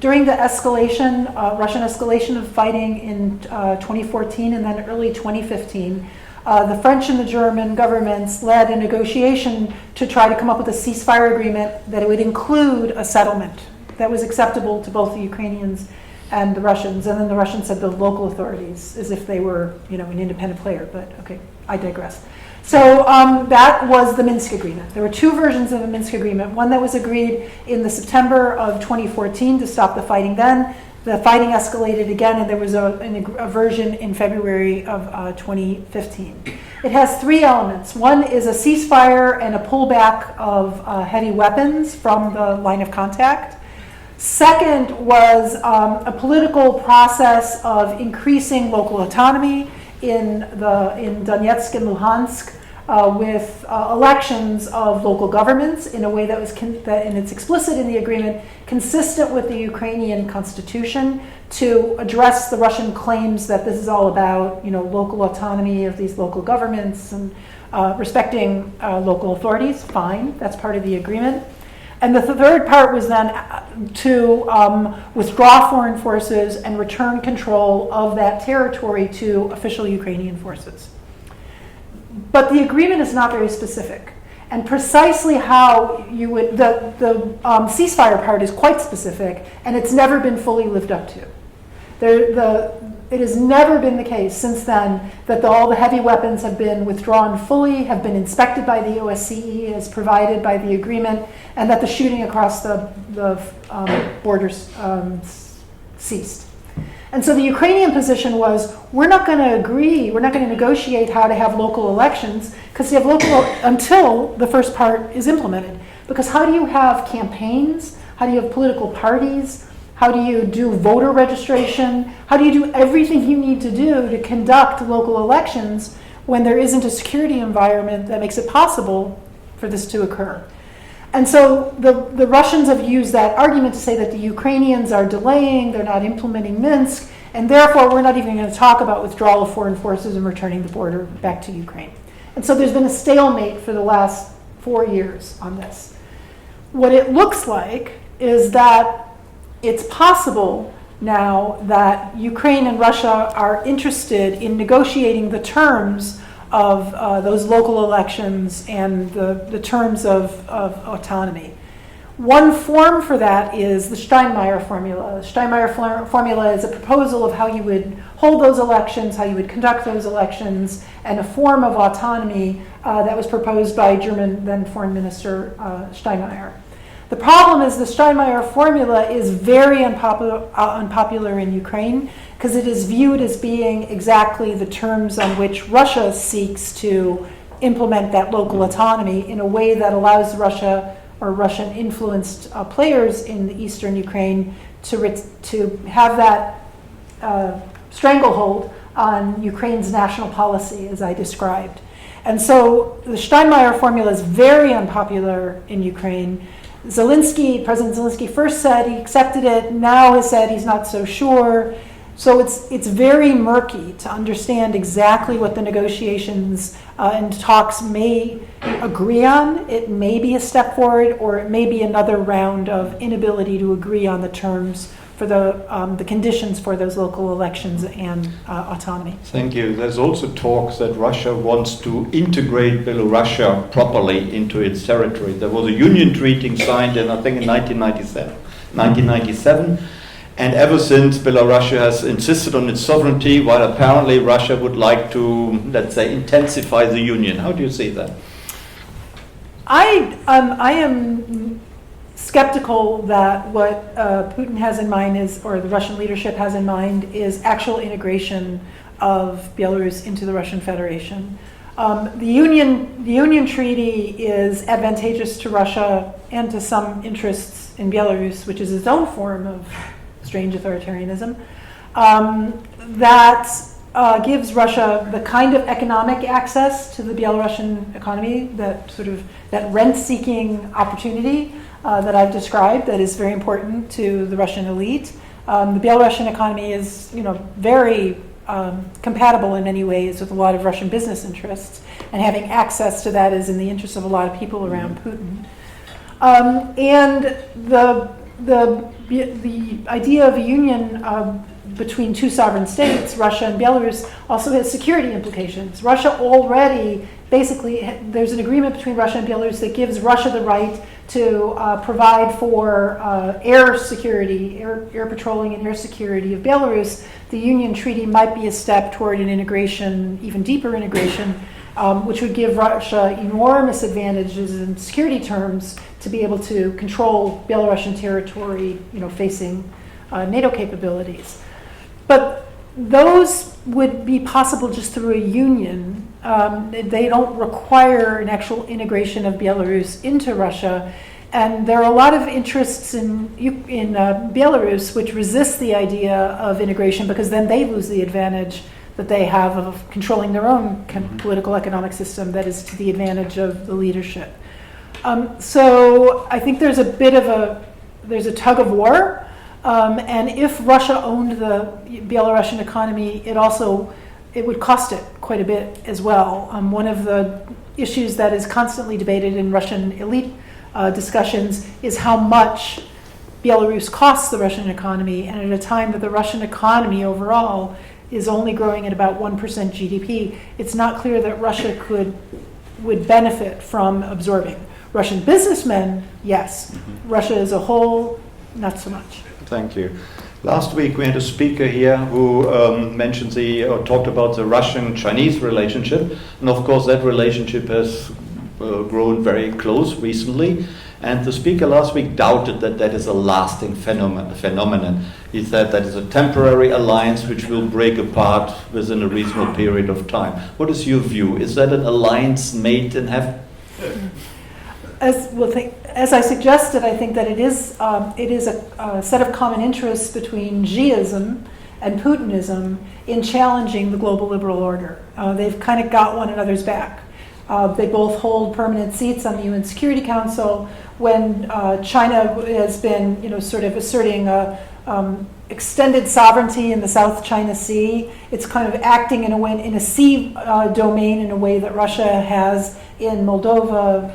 during the escalation, Russian escalation of fighting in 2014 and then early 2015, the French and the German governments led a negotiation to try to come up with a ceasefire agreement that it would include a settlement that was acceptable to both the Ukrainians and the Russians. And then the Russians said the local authorities, as if they were, an independent player. But okay, I digress. So that was the Minsk agreement. There were two versions of the Minsk agreement. One that was agreed in the September of 2014 to stop the fighting then. The fighting escalated again, and there was a version in February of 2015. It has three elements. One is a ceasefire and a pullback of heavy weapons from the line of contact. Second was a political process of increasing local autonomy in Donetsk and Luhansk with elections of local governments in a way that was, and it's explicit in the agreement, consistent with the Ukrainian constitution to address the Russian claims that this is all about, local autonomy of these local governments and respecting local authorities. Fine, that's part of the agreement. And the third part was then to withdraw foreign forces and return control of that territory to official Ukrainian forces. But the agreement is not very specific. And precisely how you would, the ceasefire part is quite specific, and it's never been fully lived up to. It has never been the case since then that all the heavy weapons have been withdrawn fully, have been inspected by the OSCE as provided by the agreement, and that the shooting across the borders ceased. And so the Ukrainian position was, we're not going to agree, we're not going to negotiate how to have local elections because you have until the first part is implemented. Because how do you have campaigns? How do you have political parties? How do you do voter registration? How do you do everything you need to do to conduct local elections when there isn't a security environment that makes it possible for this to occur? And so the Russians have used that argument to say that the Ukrainians are delaying, they're not implementing Minsk, and therefore we're not even going to talk about withdrawal of foreign forces and returning the border back to Ukraine. And so there's been a stalemate for the last 4 years on this. What it looks like is that it's possible now that Ukraine and Russia are interested in negotiating the terms of those local elections and the terms of autonomy. One form for that is the Steinmeier formula. The Steinmeier formula is a proposal of how you would hold those elections, how you would conduct those elections, and a form of autonomy that was proposed by German then Foreign Minister Steinmeier. The problem is the Steinmeier formula is very unpopular in Ukraine because it is viewed as being exactly the terms on which Russia seeks to implement that local autonomy in a way that allows Russia or Russian-influenced players in the eastern Ukraine to have that stranglehold on Ukraine's national policy, as I described. And so the Steinmeier formula is very unpopular in Ukraine. President Zelensky first said he accepted it, now has said he's not so sure. So it's very murky to understand exactly what the negotiations and talks may agree on. It may be a step forward, or it may be another round of inability to agree on the terms for the conditions for those local elections and autonomy. Thank you. There's also talks that Russia wants to integrate Belarus properly into its territory. There was a union treaty signed in, I think, in 1997. And ever since, Belarus has insisted on its sovereignty, while apparently Russia would like to, let's say, intensify the union. How do you see that? I am skeptical that what Putin has in mind is, or the Russian leadership has in mind, is actual integration of Belarus into the Russian Federation. The union treaty is advantageous to Russia and to some interests in Belarus, which is its own form of strange authoritarianism, that gives Russia the kind of economic access to the Belarusian economy, that rent-seeking opportunity that I've described, that is very important to the Russian elite. The Belarusian economy is, very compatible in many ways with a lot of Russian business interests, and having access to that is in the interest of a lot of people around Putin. And the idea of a union between two sovereign states, Russia and Belarus, also has security implications. Russia already, basically, there's an agreement between Russia and Belarus that gives Russia the right to provide for air security, air patrolling and air security of Belarus. The Union Treaty might be a step toward an integration, even deeper integration, which would give Russia enormous advantages in security terms to be able to control Belarusian territory, facing NATO capabilities. But those would be possible just through a union. They don't require an actual integration of Belarus into Russia. And there are a lot of interests in Belarus which resist the idea of integration, because then they lose the advantage that they have of controlling their own political economic system that is to the advantage of the leadership. So I think there's a tug of war. And if Russia owned the Belarusian economy, it would cost it quite a bit as well. One of the issues that is constantly debated in Russian elite discussions is how much Belarus costs the Russian economy, and at a time that the Russian economy overall is only growing at about 1% GDP, it's not clear that Russia would benefit from absorbing. Russian businessmen, yes. Mm-hmm. Russia as a whole, not so much. Thank you. Last week we had a speaker here who talked about the Russian-Chinese relationship, and of course that relationship has grown very close recently. And the speaker last week doubted that is a lasting phenomenon. He said that is a temporary alliance which will break apart within a reasonable period of time. What is your view? Is that an alliance made in heaven? As I suggested, I think that it is a set of common interests between Xiism and Putinism in challenging the global liberal order. They've kind of got one another's back. They both hold permanent seats on the UN Security Council. When China has been, sort of asserting extended sovereignty in the South China Sea, it's kind of acting in a sea domain in a way that Russia has in Moldova,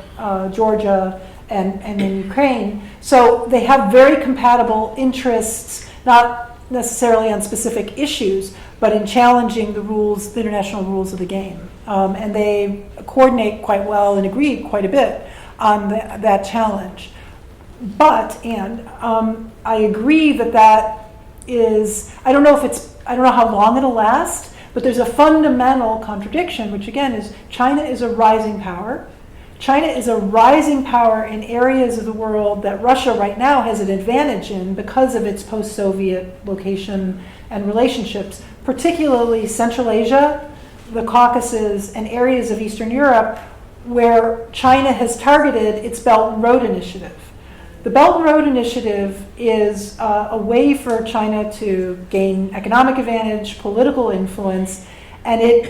Georgia, and in Ukraine. So they have very compatible interests, not necessarily on specific issues, but in challenging the international rules of the game. And they coordinate quite well and agree quite a bit on that challenge. But I agree that is, I don't know how long it'll last, but there's a fundamental contradiction, which again is China is a rising power. China is a rising power in areas of the world that Russia right now has an advantage in because of its post-Soviet location and relationships, particularly Central Asia, the Caucasus, and areas of Eastern Europe where China has targeted its Belt and Road Initiative. The Belt and Road Initiative is a way for China to gain economic advantage, political influence, and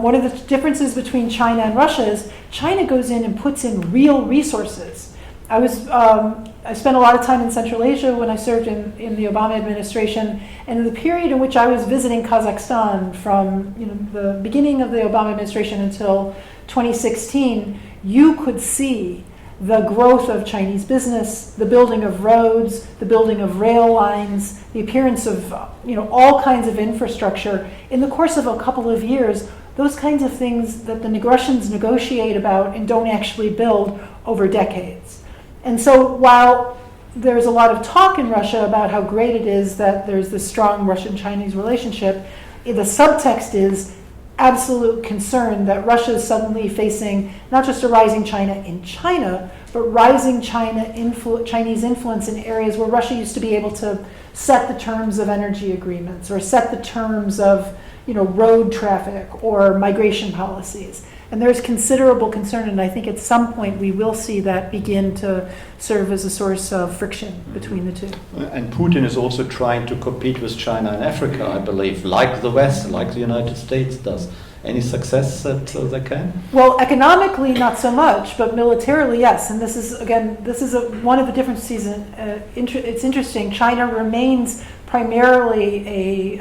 one of the differences between China and Russia is China goes in and puts in real resources. I spent a lot of time in Central Asia when I served in the Obama administration, and in the period in which I was visiting Kazakhstan from the beginning of the Obama administration until 2016, you could see the growth of Chinese business, the building of roads, the building of rail lines, the appearance of all kinds of infrastructure. In the course of a couple of years, those kinds of things that the Russians negotiate about and don't actually build over decades. And so while there's a lot of talk in Russia about how great it is that there's this strong Russian-Chinese relationship, the subtext is absolute concern that Russia is suddenly facing not just a rising China in China, but rising Chinese influence in areas where Russia used to be able to set the terms of energy agreements or set the terms of road traffic or migration policies. And there's considerable concern, and I think at some point we will see that begin to serve as a source of friction between the two. And Putin is also trying to compete with China and Africa, I believe, like the West, like the United States does. Any success that they can? Well, economically, not so much, but militarily, yes. And this is one of the differences. It's interesting. China remains primarily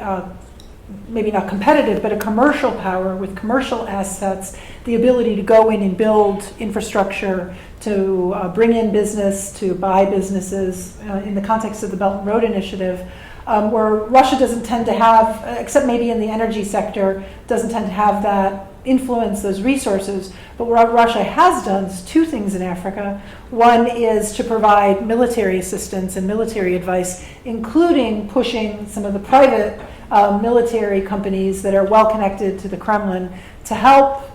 maybe not competitive, but a commercial power with commercial assets, the ability to go in and build infrastructure, to bring in business, to buy businesses in the context of the Belt and Road Initiative, where Russia doesn't tend to have, except maybe in the energy sector, doesn't tend to have that influence, those resources. But what Russia has done is two things in Africa. One is to provide military assistance and military advice, including pushing some of the private military companies that are well connected to the Kremlin to help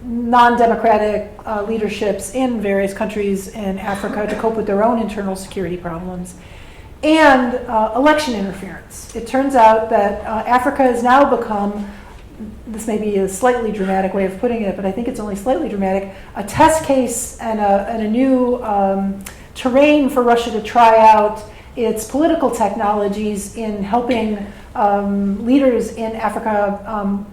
non-democratic leaderships in various countries in Africa to cope with their own internal security problems. And election interference. It turns out that Africa has now become, this may be a slightly dramatic way of putting it, but I think it's only slightly dramatic, a test case and a new terrain for Russia to try out its political technologies in helping leaders in Africa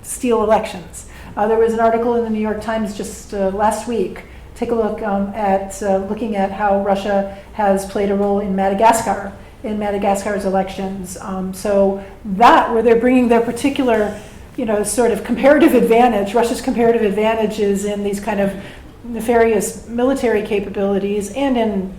steal elections. There was an article in the New York Times just last week. Take a look at looking at how Russia has played a role in Madagascar's elections. So that, where they're bringing their particular, sort of comparative advantage, Russia's comparative advantage is in these kind of nefarious military capabilities and in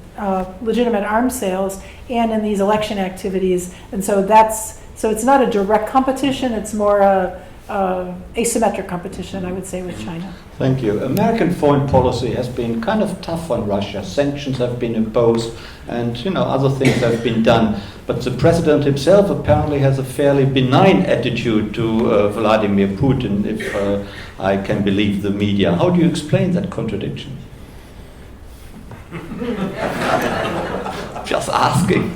legitimate arms sales and in these election activities. And so it's not a direct competition, it's more a asymmetric competition, I would say, with China. Thank you. American foreign policy has been kind of tough on Russia. Sanctions have been imposed and other things have been done. But the president himself apparently has a fairly benign attitude to Vladimir Putin, if I can believe the media. How do you explain that contradiction? Just asking.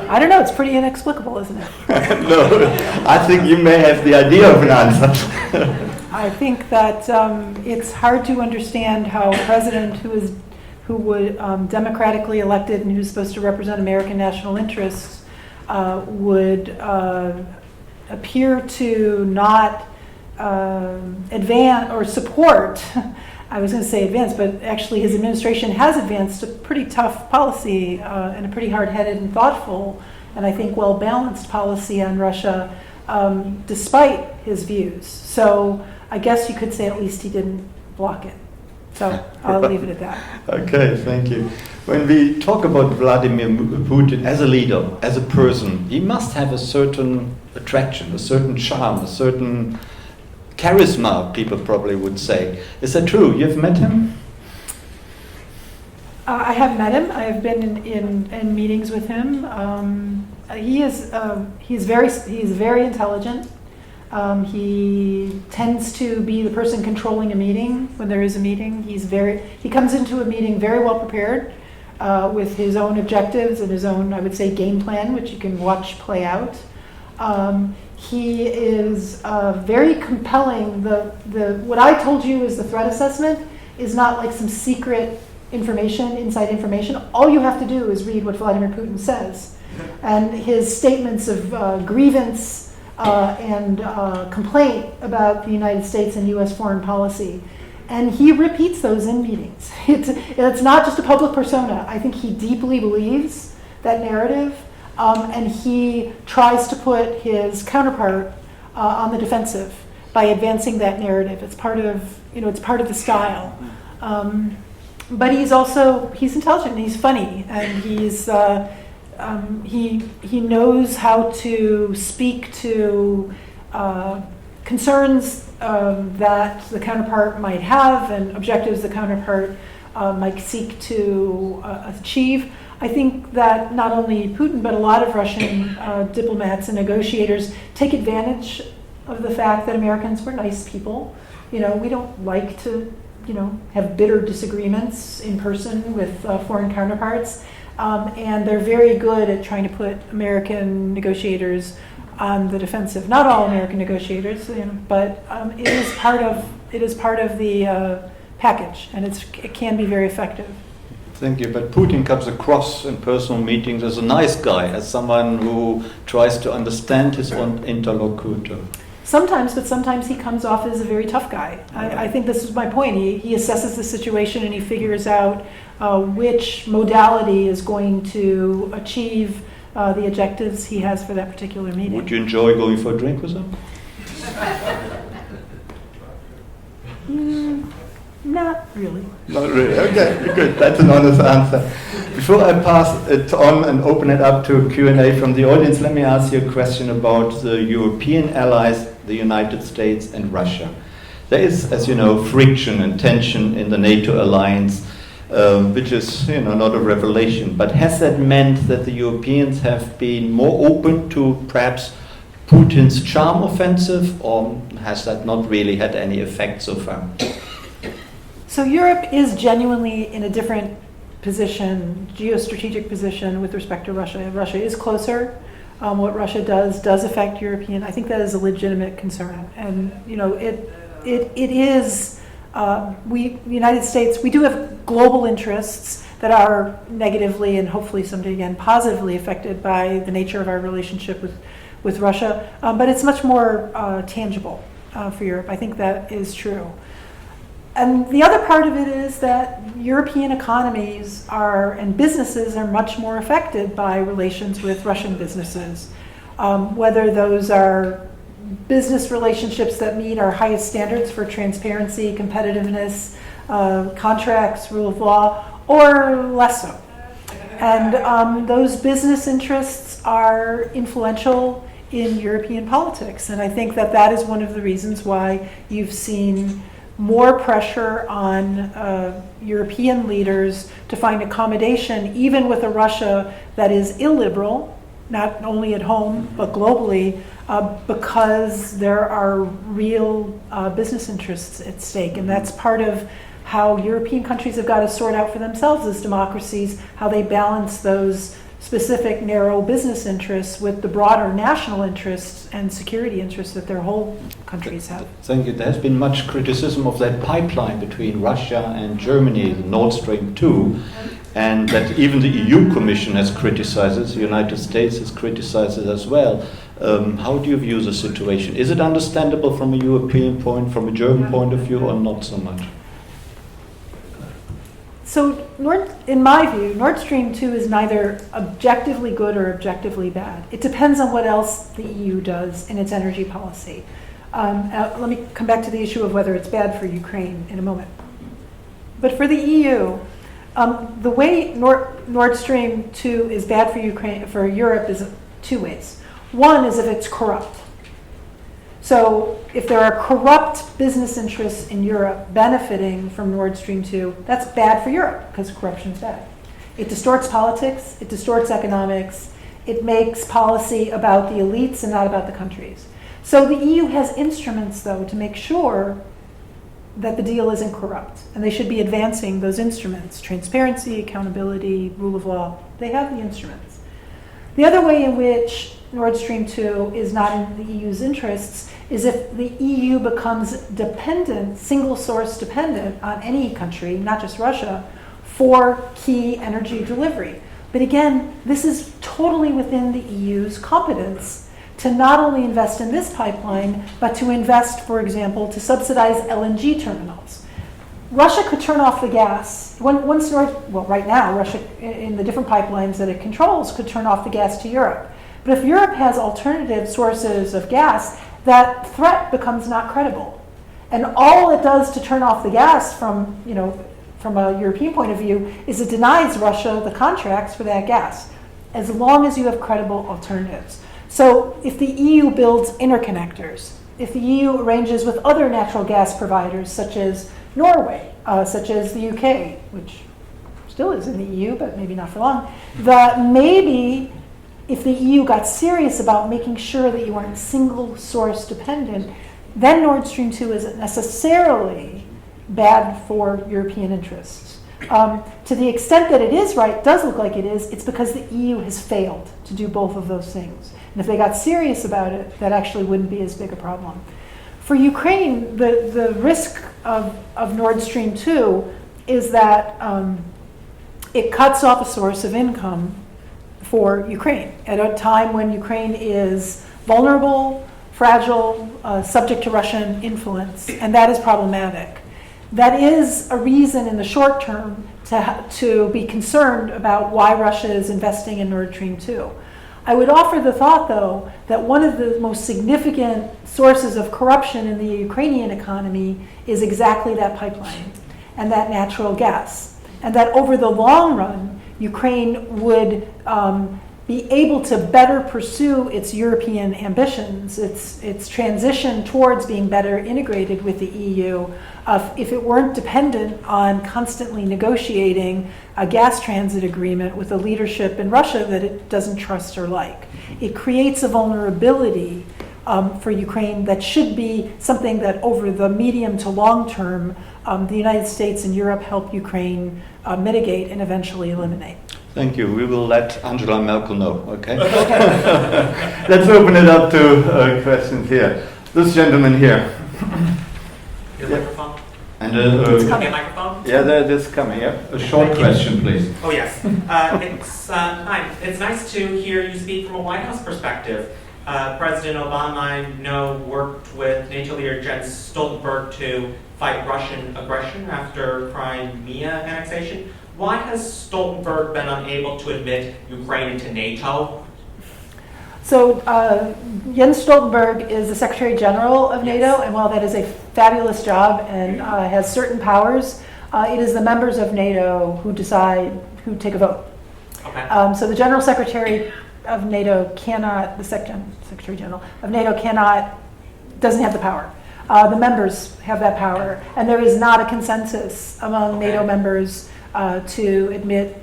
I don't know, it's pretty inexplicable, isn't it? No, I think you may have the idea of an answer. I think that it's hard to understand how a president who would democratically elected and who's supposed to represent American national interests would appear to not advance or support. I was going to say advance, but actually his administration has advanced a pretty tough policy and a pretty hard-headed and thoughtful and I think well-balanced policy on Russia despite his views. So I guess you could say at least he didn't block it. So I'll leave it at that. Okay, thank you. When we talk about Vladimir Putin as a leader, as a person, he must have a certain attraction, a certain charm, a certain charisma, people probably would say. Is that true? You've met him? I have met him. I have been in meetings with him. He's very intelligent. He tends to be the person controlling a meeting when there is a meeting. He comes into a meeting very well prepared with his own objectives and his own, I would say, game plan, which you can watch play out. He is very compelling. What I told you is the threat assessment is not like some secret information, inside information. All you have to do is read what Vladimir Putin says. And his statements of grievance and complaint about the United States and U.S. foreign policy. And he repeats those in meetings. It's not just a public persona. I think he deeply believes that narrative. And he tries to put his counterpart on the defensive by advancing that narrative. It's part of the style. But he's intelligent and he's funny and he knows how to speak to concerns that the counterpart might have and objectives the counterpart might seek to achieve. I think that not only Putin, but a lot of Russian diplomats and negotiators take advantage of the fact that Americans were nice people. We don't like to, have bitter disagreements in person with foreign counterparts. And they're very good at trying to put American negotiators on the defensive. Not all American negotiators, but it is part of the package, and it can be very effective. Thank you. But Putin comes across in personal meetings as a nice guy, as someone who tries to understand his own interlocutor. Sometimes, but sometimes he comes off as a very tough guy. I think this is my point. He assesses the situation and he figures out which modality is going to achieve the objectives he has for that particular meeting. Would you enjoy going for a drink with him? Not really. Not really. Okay, good. That's an honest answer. Before I pass it on and open it up to Q&A from the audience, let me ask you a question about the European allies, the United States and Russia. There is, as you know, friction and tension in the NATO alliance, which is, not a revelation. But has that meant that the Europeans have been more open to perhaps Putin's charm offensive, or has that not really had any effect so far? So Europe is genuinely in a different position, geostrategic position with respect to Russia. Russia is closer. What Russia does affect European. I think that is a legitimate concern, and it is. The United States, we do have global interests that are negatively and hopefully someday again positively affected by the nature of our relationship with Russia, but it's much more tangible for Europe. I think that is true. And the other part of it is that European economies and businesses are much more affected by relations with Russian businesses, whether those are business relationships that meet our highest standards for transparency, competitiveness, contracts, rule of law, or less so. And those business interests are influential in European politics. And I think that is one of the reasons why you've seen more pressure on European leaders to find accommodation, even with a Russia that is illiberal, not only at home, but globally, because there are real business interests at stake. And that's part of how European countries have got to sort out for themselves as democracies, how they balance those specific narrow business interests with the broader national interests and security interests that their whole countries have. Thank you. There has been much criticism of that pipeline between Russia and Germany, the Nord Stream 2, and that even the EU Commission has criticized it, the United States has criticized it as well. How do you view the situation? Is it understandable from a European point, from a German point of view, or not so much? So, in my view, Nord Stream 2 is neither objectively good or objectively bad. It depends on what else the EU does in its energy policy. Let me come back to the issue of whether it's bad for Ukraine in a moment. But for the EU, the way Nord Stream 2 is bad for Europe is two ways. One is if it's corrupt. So if there are corrupt business interests in Europe benefiting from Nord Stream 2, that's bad for Europe because corruption is bad. It distorts politics, it distorts economics, it makes policy about the elites and not about the countries. So the EU has instruments, though, to make sure that the deal isn't corrupt. And they should be advancing those instruments: transparency, accountability, rule of law. They have the instruments. The other way in which Nord Stream 2 is not in the EU's interests is if the EU becomes dependent, single source dependent on any country, not just Russia, for key energy delivery. But again, this is totally within the EU's competence to not only invest in this pipeline, but to invest, for example, to subsidize LNG terminals. Russia could turn off the gas. Right now, Russia, in the different pipelines that it controls, could turn off the gas to Europe. But if Europe has alternative sources of gas, that threat becomes not credible. And all it does to turn off the gas from a European point of view is it denies Russia the contracts for that gas, as long as you have credible alternatives. So if the EU builds interconnectors, if the EU arranges with other natural gas providers, such as Norway, such as the UK, which still is in the EU, but maybe not for long, that maybe if the EU got serious about making sure that you aren't single source dependent, then Nord Stream 2 isn't necessarily bad for European interests. To the extent that it does look like it is, it's because the EU has failed to do both of those things. And if they got serious about it, that actually wouldn't be as big a problem. For Ukraine, the risk of Nord Stream 2 is that it cuts off a source of income for Ukraine at a time when Ukraine is vulnerable fragile, subject to Russian influence, and that is problematic. That is a reason in the short term to be concerned about why Russia is investing in Nord Stream 2. I would offer the thought, though, that one of the most significant sources of corruption in the Ukrainian economy is exactly that pipeline and that natural gas. And that over the long run, Ukraine would be able to better pursue its European ambitions, its transition towards being better integrated with the EU, if it weren't dependent on constantly negotiating a gas transit agreement with a leadership in Russia that it doesn't trust or like. It creates a vulnerability for Ukraine that should be something that over the medium to long term, the United States and Europe help Ukraine mitigate and eventually eliminate. Thank you. We will let Angela Merkel know, okay? Let's open it up to questions here. This gentleman here. Your microphone? And It's coming. Okay, microphone? yeah, that is coming, yeah. A short question, please. Oh, yes. It's nice to hear you speak from a White House perspective. President Obama, I know, worked with NATO leader Jens Stoltenberg to fight Russian aggression after Crimea annexation. Why has Stoltenberg been unable to admit Ukraine into NATO? So Jens Stoltenberg is the Secretary General of NATO, and while that is a fabulous job and has certain powers, it is the members of NATO who decide who take a vote. Okay. So the General Secretary of NATO cannot, the Secretary General of NATO doesn't have the power. The members have that power, and there is not a consensus among NATO members to admit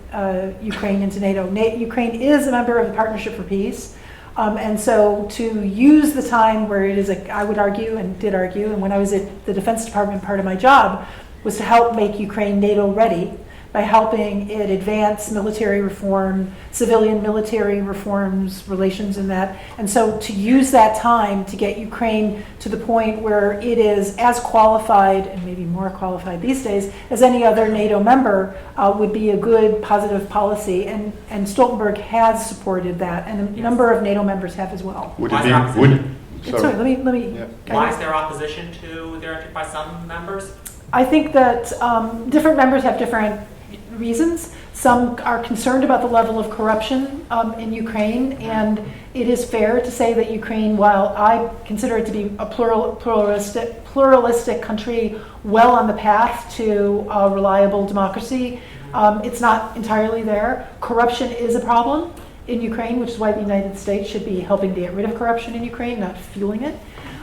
Ukraine into NATO. Ukraine is a member of the Partnership for Peace, and so to use the time where it is, I would argue and did argue, and when I was at the Defense Department, part of my job was to help make Ukraine NATO ready by helping it advance military reform, civilian military reforms, relations in that. And so to use that time to get Ukraine to the point where it is as qualified, and maybe more qualified these days, as any other NATO member would be a good positive policy. And Stoltenberg has supported that, and a number of NATO members have as well. Would Why it is there be, opposition? Sorry, let me. Yeah. Why is there opposition to their entry by some members? I think that different members have different reasons. Some are concerned about the level of corruption in Ukraine, and it is fair to say that Ukraine, while I consider it to be a pluralistic country well on the path to reliable democracy, it's not entirely there. Corruption is a problem in Ukraine, which is why the United States should be helping to get rid of corruption in Ukraine, not fueling it.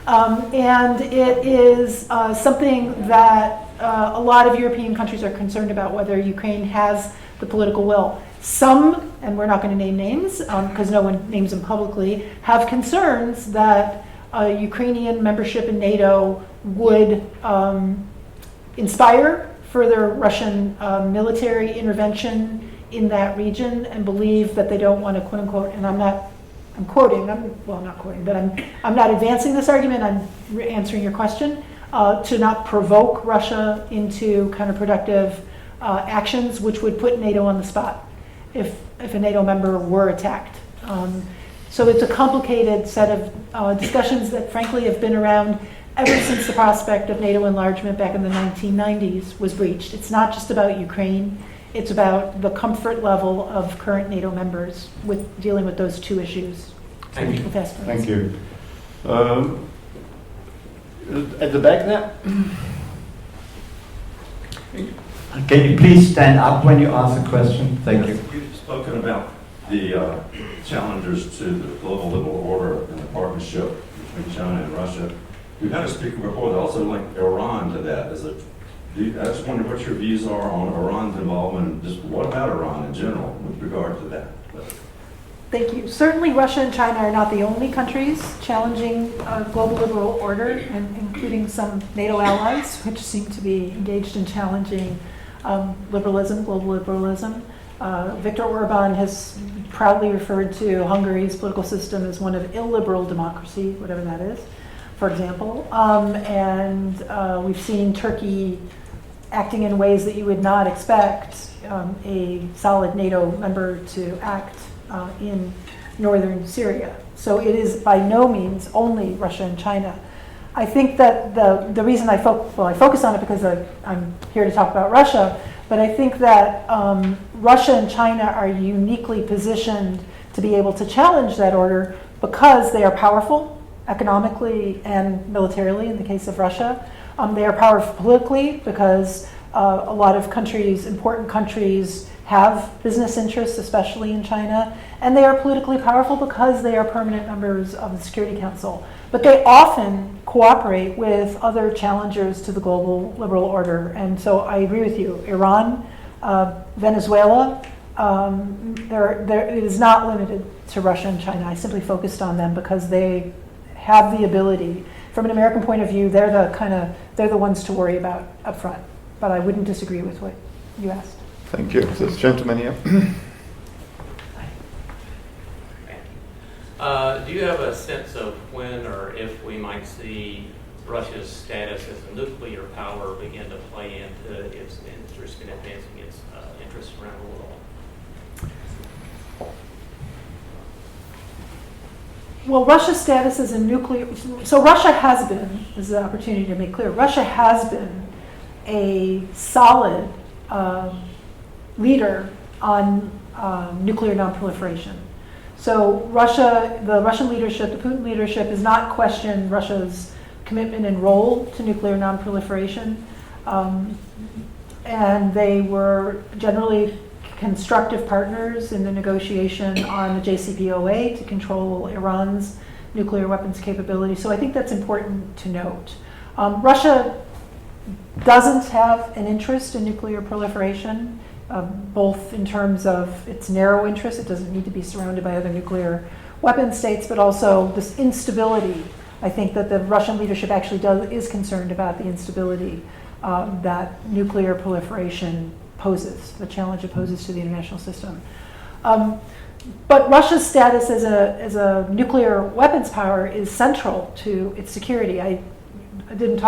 And it is something that a lot of European countries are concerned about, whether Ukraine has the political will. Some, and we're not going to name names because no one names them publicly, have concerns that Ukrainian membership in NATO would inspire further Russian military intervention in that region, and believe that they don't want to, quote unquote, and I'm not quoting, not quoting, but I'm not advancing this argument, I'm answering your question, to not provoke Russia into counterproductive actions, which would put NATO on the spot if a NATO member were attacked. So it's a complicated set of discussions that frankly have been around ever since the prospect of NATO enlargement back in the 1990s was breached. It's not just about Ukraine. It's about the comfort level of current NATO members with dealing with those two issues. Thank you. Thank you. At the back there. Can you please stand up when you ask a question? Thank you. You've spoken about the challenges to the global liberal order and the partnership between China and Russia. You had a speaker before that also linked Iran to that. I just wonder what your views are on Iran's involvement, and just what about Iran in general with regard to that? Thank you. Certainly Russia and China are not the only countries challenging global liberal order, and including some NATO allies, which seem to be engaged in challenging liberalism, global liberalism. Viktor Orban has proudly referred to Hungary's political system as one of illiberal democracy, whatever that is, for example. And we've seen Turkey acting in ways that you would not expect a solid NATO member to act in northern Syria. So it is by no means only Russia and China. I think that the reason I focus on it because I'm here to talk about Russia, but I think that Russia and China are uniquely positioned to be able to challenge that order because they are powerful economically and militarily in the case of Russia. They are powerful politically because a lot of countries, important countries, have business interests, especially in China, and they are politically powerful because they are permanent members of the Security Council. But they often cooperate with other challengers to the global liberal order. And so I agree with you. Iran, Venezuela, it is not limited to Russia and China. I simply focused on them because they have the ability. From an American point of view, they're the ones to worry about up front. But I wouldn't disagree with what you asked. Thank you. This gentleman here. Do you have a sense of when or if we might see Russia's status as a nuclear power begin to play into its interest in advancing its interests around the world? Well, Russia's status as a nuclear... So Russia has been, this is an opportunity to make clear, Russia has been a solid leader on nuclear nonproliferation. So the Russian leadership, the Putin leadership, has not questioned Russia's commitment and role to nuclear nonproliferation. And they were generally constructive partners in the negotiation on the JCPOA to control Iran's nuclear weapons capability. So I think that's important to note. Russia doesn't have an interest in nuclear proliferation, both in terms of its narrow interest, it doesn't need to be surrounded by other nuclear weapon states, but also this instability. I think that the Russian leadership actually is concerned about the instability that nuclear proliferation poses, the challenge it poses to the international system. But Russia's status as a nuclear weapons power is central to its security. I didn't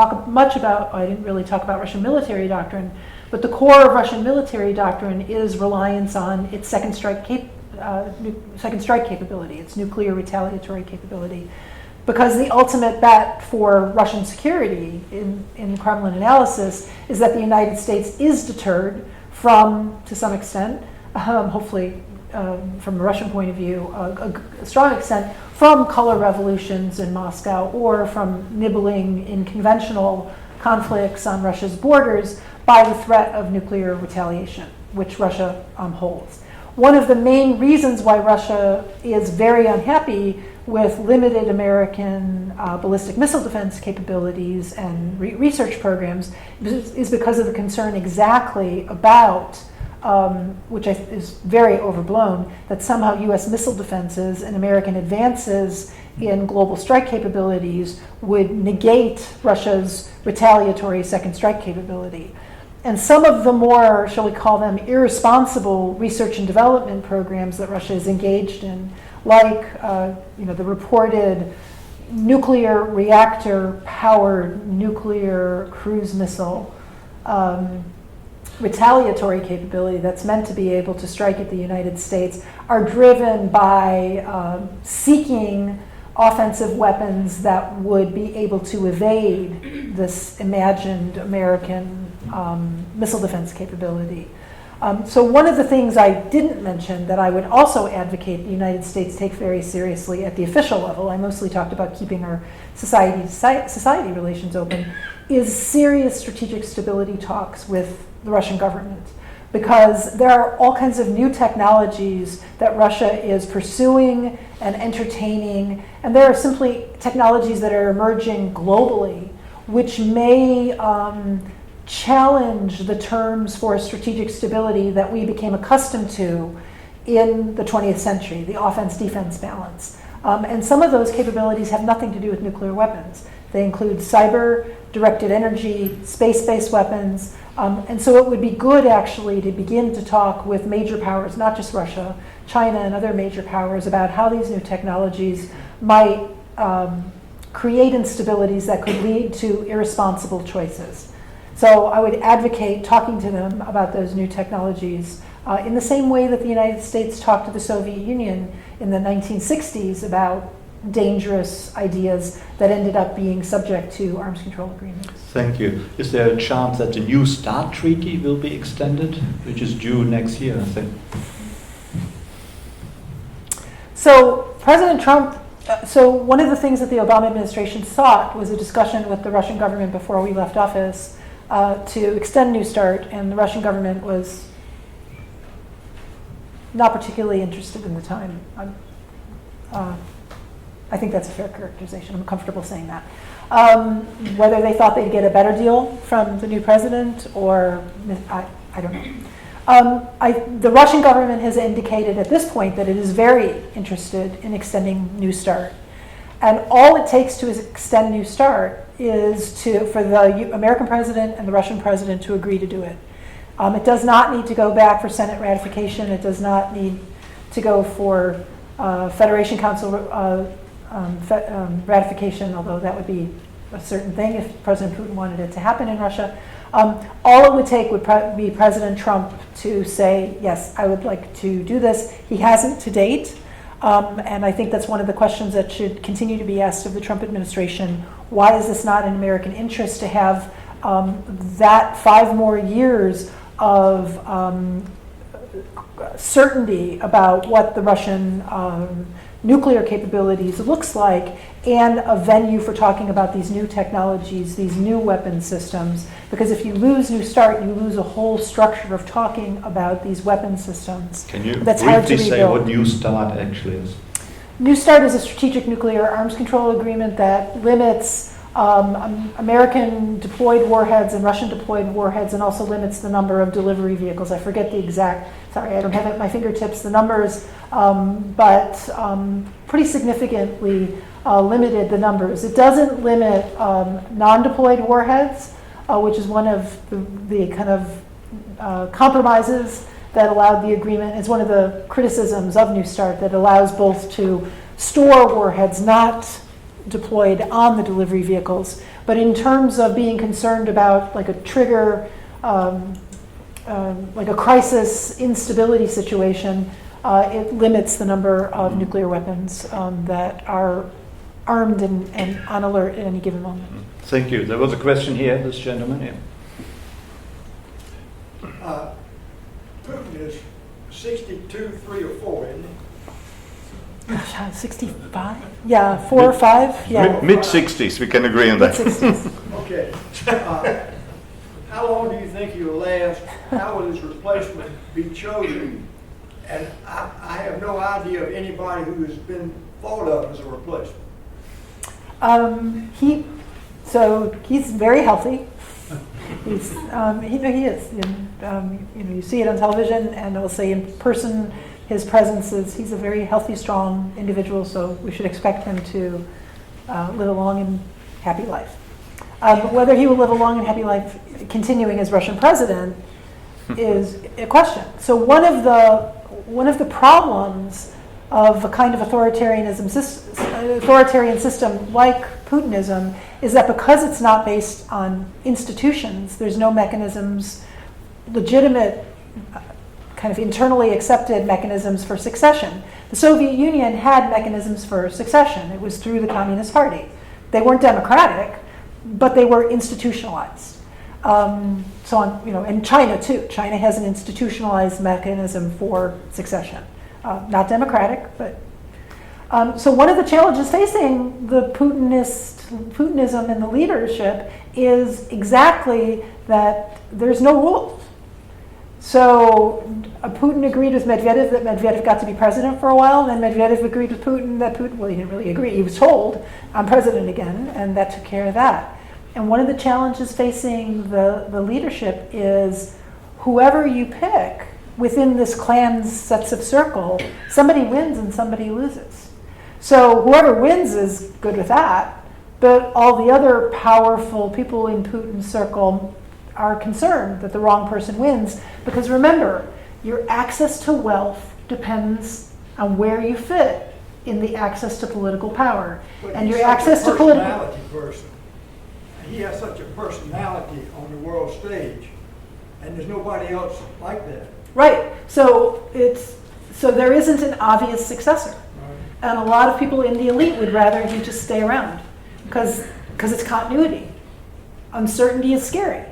really talk about Russian military doctrine, but the core of Russian military doctrine is reliance on its second strike capability, its nuclear retaliatory capability. Because the ultimate bet for Russian security in Kremlin analysis is that the United States is deterred from, to some extent, hopefully from a Russian point of view, a strong extent, from color revolutions in Moscow or from nibbling in conventional conflicts on Russia's borders by the threat of nuclear retaliation, which Russia holds. One of the main reasons why Russia is very unhappy with limited American ballistic missile defense capabilities and research programs is because of the concern exactly about, which is very overblown, that somehow US missile defenses and American advances in global strike capabilities would negate Russia's retaliatory second strike capability. And some of the more, shall we call them, irresponsible research and development programs that Russia is engaged in, like the reported nuclear reactor-powered nuclear cruise missile retaliatory capability that's meant to be able to strike at the United States, are driven by seeking offensive weapons that would be able to evade this imagined American missile defense capability. So one of the things I didn't mention that I would also advocate the United States take very seriously at the official level, I mostly talked about keeping our society relations open, is serious strategic stability talks with the Russian government. Because there are all kinds of new technologies that Russia is pursuing and entertaining, and there are simply technologies that are emerging globally, which may challenge the terms for strategic stability that we became accustomed to in the 20th century, the offense-defense balance. And some of those capabilities have nothing to do with nuclear weapons. They include cyber, directed energy, space-based weapons, and so it would be good actually to begin to talk with major powers, not just Russia, China and other major powers, about how these new technologies might create instabilities that could lead to irresponsible choices. So I would advocate talking to them about those new technologies in the same way that the United States talked to the Soviet Union in the 1960s about dangerous ideas that ended up being subject to arms control agreements. Thank you. Is there a chance that the New START treaty will be extended, which is due next year, I think? So President Trump, so one of the things that the Obama administration sought was a discussion with the Russian government before we left office to extend New START, and the Russian government was not particularly interested in the time. I think that's a fair characterization. I'm comfortable saying that. Whether they thought they'd get a better deal from the new president, or I don't know. The Russian government has indicated at this point that it is very interested in extending New START. And all it takes to extend New START is for the American president and the Russian president to agree to do it. It does not need to go back for Senate ratification. It does not need to go for Federation Council ratification, although that would be a certain thing if President Putin wanted it to happen in Russia. All it would take would be President Trump to say, yes, I would like to do this. He hasn't to date, and I think that's one of the questions that should continue to be asked of the Trump administration. Why is this not in American interest to have that 5 more years of certainty about what the Russian nuclear capabilities looks like, and a venue for talking about these new technologies, these new weapon systems? Because if you lose New START, you lose a whole structure of talking about these weapon systems. Can you that's hard to briefly say rebuild. what New START actually is? New START is a strategic nuclear arms control agreement that limits American deployed warheads and Russian deployed warheads, and also limits the number of delivery vehicles. I forget the exact, sorry, I don't have at my fingertips the numbers, but pretty significantly limited the numbers. It doesn't limit non-deployed warheads, which is one of the kind of compromises that allowed the agreement. It's one of the criticisms of New START, that allows both to store warheads not deployed on the delivery vehicles. But in terms of being concerned about like a trigger, like a crisis instability situation, it limits the number of nuclear weapons that are armed and on alert at any given moment. Thank you. There was a question here, this gentleman here. Putin is 62, 3 or 4, isn't he? Gosh, 65? Yeah, 4 or 5? Yeah. Mid-60s, we can agree on that. Mid-60s. Okay. How long do you think he will last? How will his replacement be chosen? And I have no idea of anybody who has been thought of as a replacement. He's very healthy. He's, he is. You see it on television, and I'll say in person, his presence he's a very healthy, strong individual, so we should expect him to live a long and happy life. But whether he will live a long and happy life continuing as Russian president is a question. So one of the problems of a kind of authoritarian system like Putinism is that because it's not based on institutions, there's no mechanisms, legitimate kind of internally accepted mechanisms for succession. The Soviet Union had mechanisms for succession. It was through the Communist Party. They weren't democratic, but they were institutionalized. And China too. China has an institutionalized mechanism for succession. Not democratic, but so one of the challenges facing the Putinism and the leadership is exactly that there's no rules. So Putin agreed with Medvedev that Medvedev got to be president for a while, and then Medvedev agreed with Putin that Putin, well, he didn't really agree. He was told, I'm president again, and that took care of that. And one of the challenges facing the leadership is whoever you pick within this clan's sets of circle, somebody wins and somebody loses. So whoever wins is good with that, but all the other powerful people in Putin's circle are concerned that the wrong person wins, because remember, your access to wealth depends on where you fit in the access to political power. But and he's your such access a to political personality person. he has such a personality on the world stage, and there's nobody else like that. Right. So there isn't an obvious successor. And a lot of people in the elite would rather he just stay around because it's continuity. Uncertainty is scary.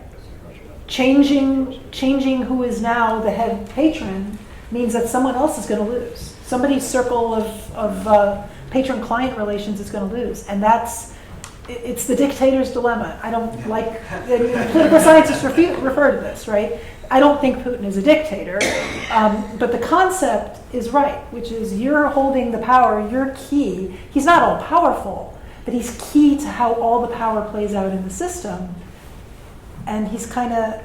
Changing who is now the head patron means that someone else is going to lose. Somebody's circle of patron-client relations is going to lose. And it's the dictator's dilemma. I don't like, political scientists refer to this, right? I don't think Putin is a dictator, but the concept is right, which is you're holding the power, you're key. He's not all powerful, but he's key to how all the power plays out in the system. And he's kind of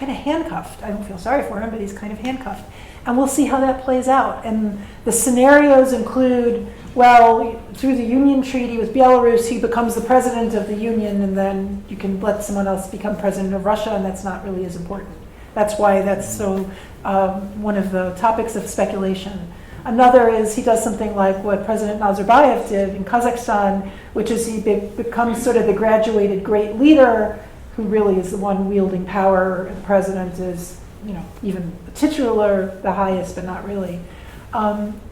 handcuffed. I don't feel sorry for him, but he's kind of handcuffed. And we'll see how that plays out. And the scenarios include, well, through the Union Treaty with Belarus, he becomes the president of the Union, and then you can let someone else become president of Russia, and that's not really as important. That's why that's so one of the topics of speculation. Another is he does something like what President Nazarbayev did in Kazakhstan, which is he becomes sort of the graduated great leader who really is the one wielding power. The president is, even the titular, the highest, but not really.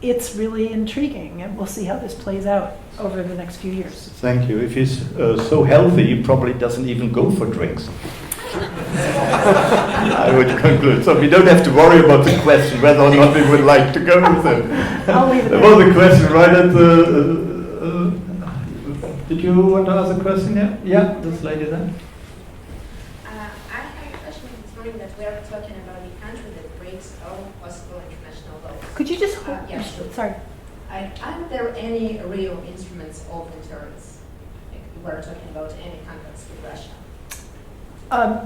It's really intriguing, and we'll see how this plays out over the next few years. Thank you. If he's so healthy, he probably doesn't even go for drinks. I would conclude. So we don't have to worry about the question whether or not we would like to go with it. I'll leave it There there. was a question right at the... did you want to ask a question here? Yeah, this lady there. I have a question concerning that we are talking about a country that breaks all possible international laws. Could you just hold? Yeah, sure. Sorry. Aren't there any real instruments of deterrence? Like we're talking about any contacts with Russia.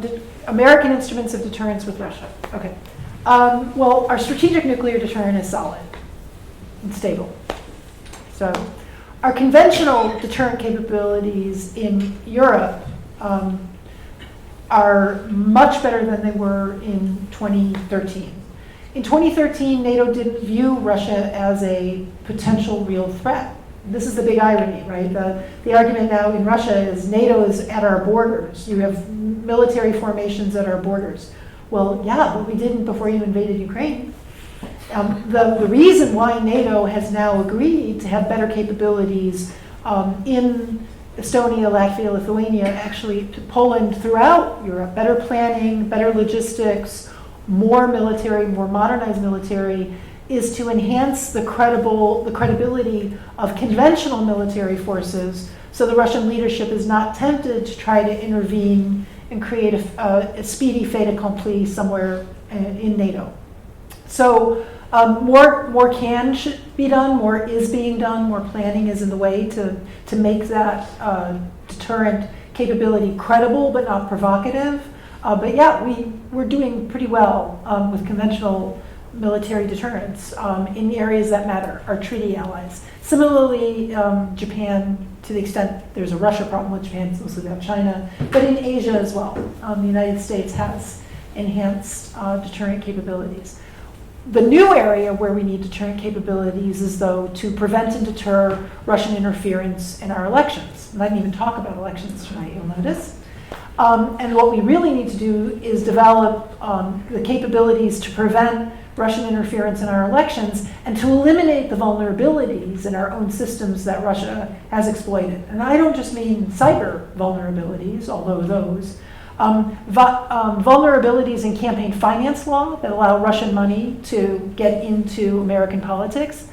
The American instruments of deterrence with Russia. Okay. Well, our strategic nuclear deterrent is solid and stable. So our conventional deterrent capabilities in Europe are much better than they were in 2013. In 2013, NATO didn't view Russia as a potential real threat. This is the big irony, right? The argument now in Russia is NATO is at our borders. You have military formations at our borders. Well, yeah, but we didn't before you invaded Ukraine. The reason why NATO has now agreed to have better capabilities in Estonia, Latvia, Lithuania, actually to Poland, throughout Europe, better planning, better logistics, more military, more modernized military, is to enhance the credibility of conventional military forces so the Russian leadership is not tempted to try to intervene and create a speedy fait accompli somewhere in NATO. So more should be done, more is being done, more planning is in the way to make that deterrent capability credible but not provocative. But yeah, we're doing pretty well with conventional military deterrence in the areas that matter, our treaty allies. Similarly, Japan, to the extent there's a Russia problem with Japan, it's mostly about China, but in Asia as well. The United States has enhanced deterrent capabilities. The new area where we need deterrent capabilities is, though, to prevent and deter Russian interference in our elections. And I didn't even talk about elections tonight, you'll notice. And what we really need to do is develop the capabilities to prevent Russian interference in our elections and to eliminate the vulnerabilities in our own systems that Russia has exploited. And I don't just mean cyber vulnerabilities, although those. Vulnerabilities in campaign finance law that allow Russian money to get into American politics.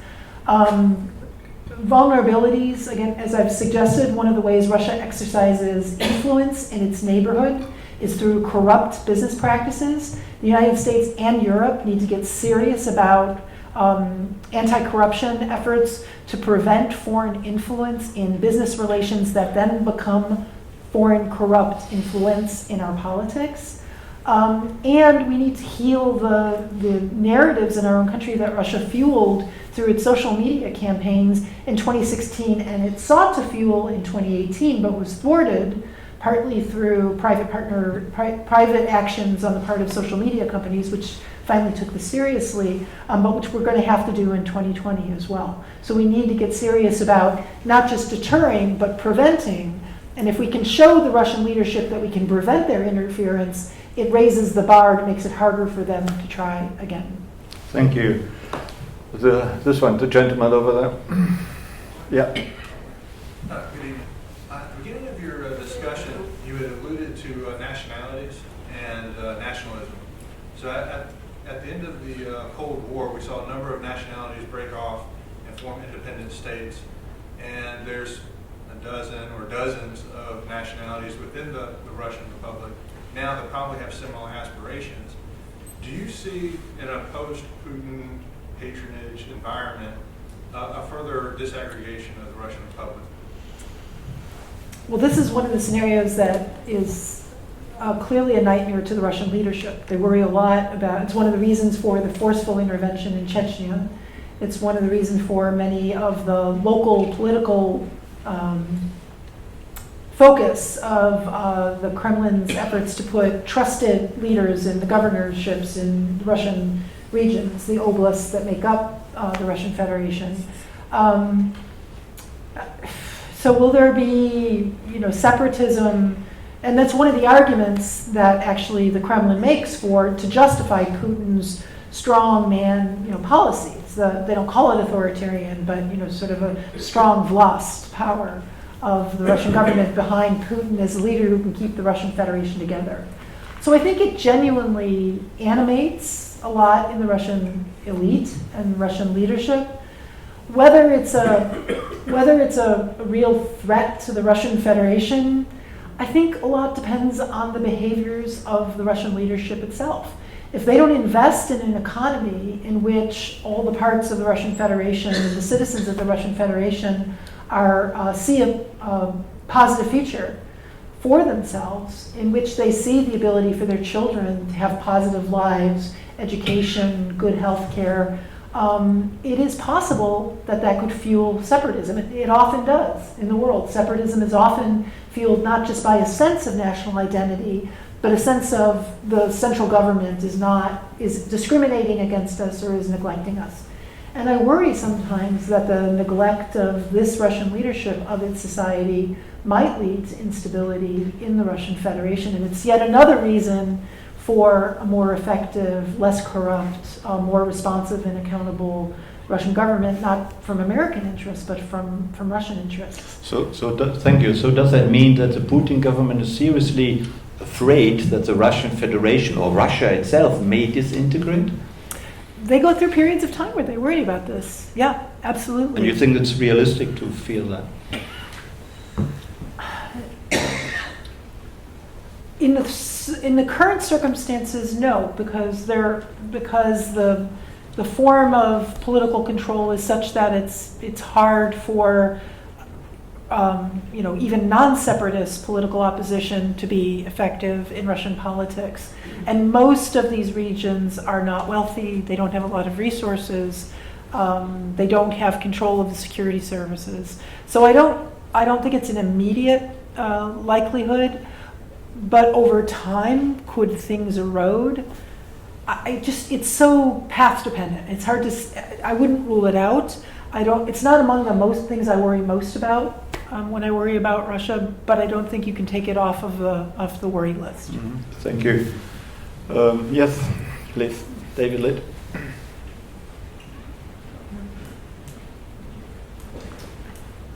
Vulnerabilities, again, as I've suggested, one of the ways Russia exercises influence in its neighborhood is through corrupt business practices. The United States and Europe need to get serious about anti-corruption efforts to prevent foreign influence in business relations that then become foreign corrupt influence in our politics. And we need to heal the narratives in our own country that Russia fueled through its social media campaigns in 2016, and it sought to fuel in 2018, but was thwarted partly through private actions on the part of social media companies, which finally took this seriously, but which we're going to have to do in 2020 as well. So we need to get serious about not just deterring, but preventing And if we can show the Russian leadership that we can prevent their interference, it raises the bar, it makes it harder for them to try again. Thank you. This one, the gentleman over there. Yeah. Good evening. At the beginning of your discussion, you had alluded to nationalities and nationalism. So at the end of the Cold War, we saw a number of nationalities break off and form independent states. And there's a dozen or dozens of nationalities within the Russian Republic now that probably have similar aspirations. Do you see in a post-Putin patronage environment a further disaggregation of the Russian Republic? Well, this is one of the scenarios that is clearly a nightmare to the Russian leadership. They worry a lot about, it's one of the reasons for the forceful intervention in Chechnya. It's one of the reasons for many of the local political focus of the Kremlin's efforts to put trusted leaders in the governorships in Russian regions, the oblasts that make up the Russian Federation. So will there be, separatism? And that's one of the arguments that actually the Kremlin makes to justify Putin's strong man, policies. They don't call it authoritarian, but sort of a strong Vlast power of the Russian government behind Putin as a leader who can keep the Russian Federation together. So I think it genuinely animates a lot in the Russian elite and Russian leadership. Whether it's a real threat to the Russian Federation, I think a lot depends on the behaviors of the Russian leadership itself. If they don't invest in an economy in which all the parts of the Russian Federation and the citizens of the Russian Federation see a positive future for themselves, in which they see the ability for their children to have positive lives, education, good health care, it is possible that could fuel separatism. It often does in the world. Separatism is often fueled not just by a sense of national identity, but a sense of the central government is discriminating against us or is neglecting us. And I worry sometimes that the neglect of this Russian leadership of its society might lead to instability in the Russian Federation. And it's yet another reason for a more effective, less corrupt, more responsive and accountable Russian government, not from American interests, but from Russian interests. Thank you. So does that mean that the Putin government is seriously afraid that the Russian Federation or Russia itself may disintegrate? They go through periods of time where they worry about this. Yeah, absolutely. And you think it's realistic to feel that? In the current circumstances, no, because the form of political control is such that it's hard for even non-separatist political opposition to be effective in Russian politics. And most of these regions are not wealthy. They don't have a lot of resources. They don't have control of the security services. So I don't think it's an immediate likelihood. But over time, could things erode? It's so path dependent. It's hard to. I wouldn't rule it out. It's not among the most things I worry most about when I worry about Russia. But I don't think you can take it off of the worry list. Mm-hmm. Thank you. Yes, please, David Litt.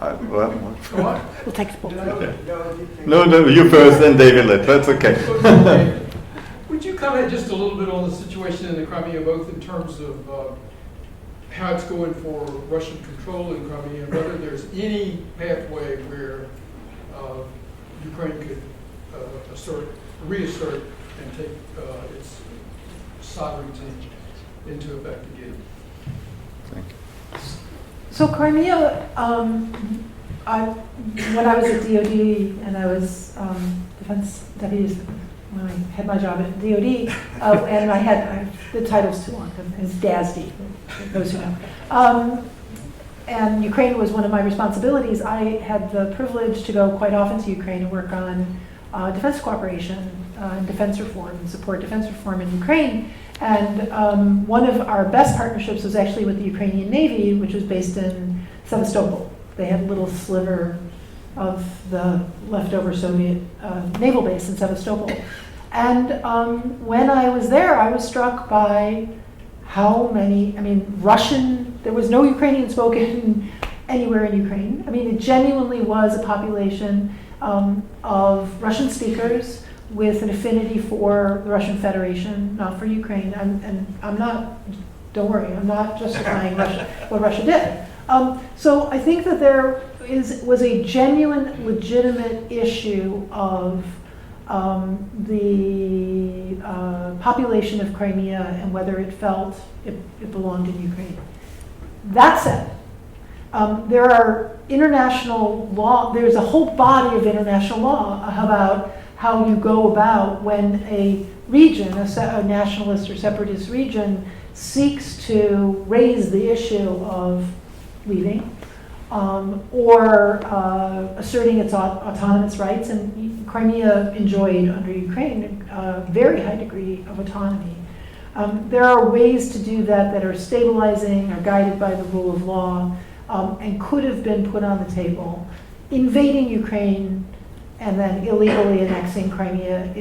We'll take both. No, you first, then David Litt. That's okay. Would you comment just a little bit on the situation in the Crimea, both in terms of how it's going for Russian control in Crimea, and whether there's any pathway where Ukraine could reassert and take its sovereignty into effect again? Thank you. So Crimea, when I was at DOD and I was defense deputy when I had my job at DOD, and the title's too long, it's DASD, those who know. And Ukraine was one of my responsibilities. I had the privilege to go quite often to Ukraine and work on defense cooperation and defense reform and support defense reform in Ukraine. And one of our best partnerships was actually with the Ukrainian Navy, which was based in Sevastopol. They had a little sliver of the leftover Soviet naval base in Sevastopol. And when I was there, I was struck by how many, Russian, there was no Ukrainian spoken anywhere in Ukraine. It genuinely was a population of Russian speakers with an affinity for the Russian Federation, not for Ukraine. And I'm not, don't worry, I'm not justifying what Russia did. So I think that there was a genuine, legitimate issue of the population of Crimea and whether it felt it belonged in Ukraine. That said, there are international law, there's a whole body of international law about how you go about when a region, a nationalist or separatist region, seeks to raise the issue of leaving or asserting its autonomous rights. And Crimea enjoyed, under Ukraine, a very high degree of autonomy. There are ways to do that are stabilizing, are guided by the rule of law, and could have been put on the table. Invading Ukraine and then illegally annexing Crimea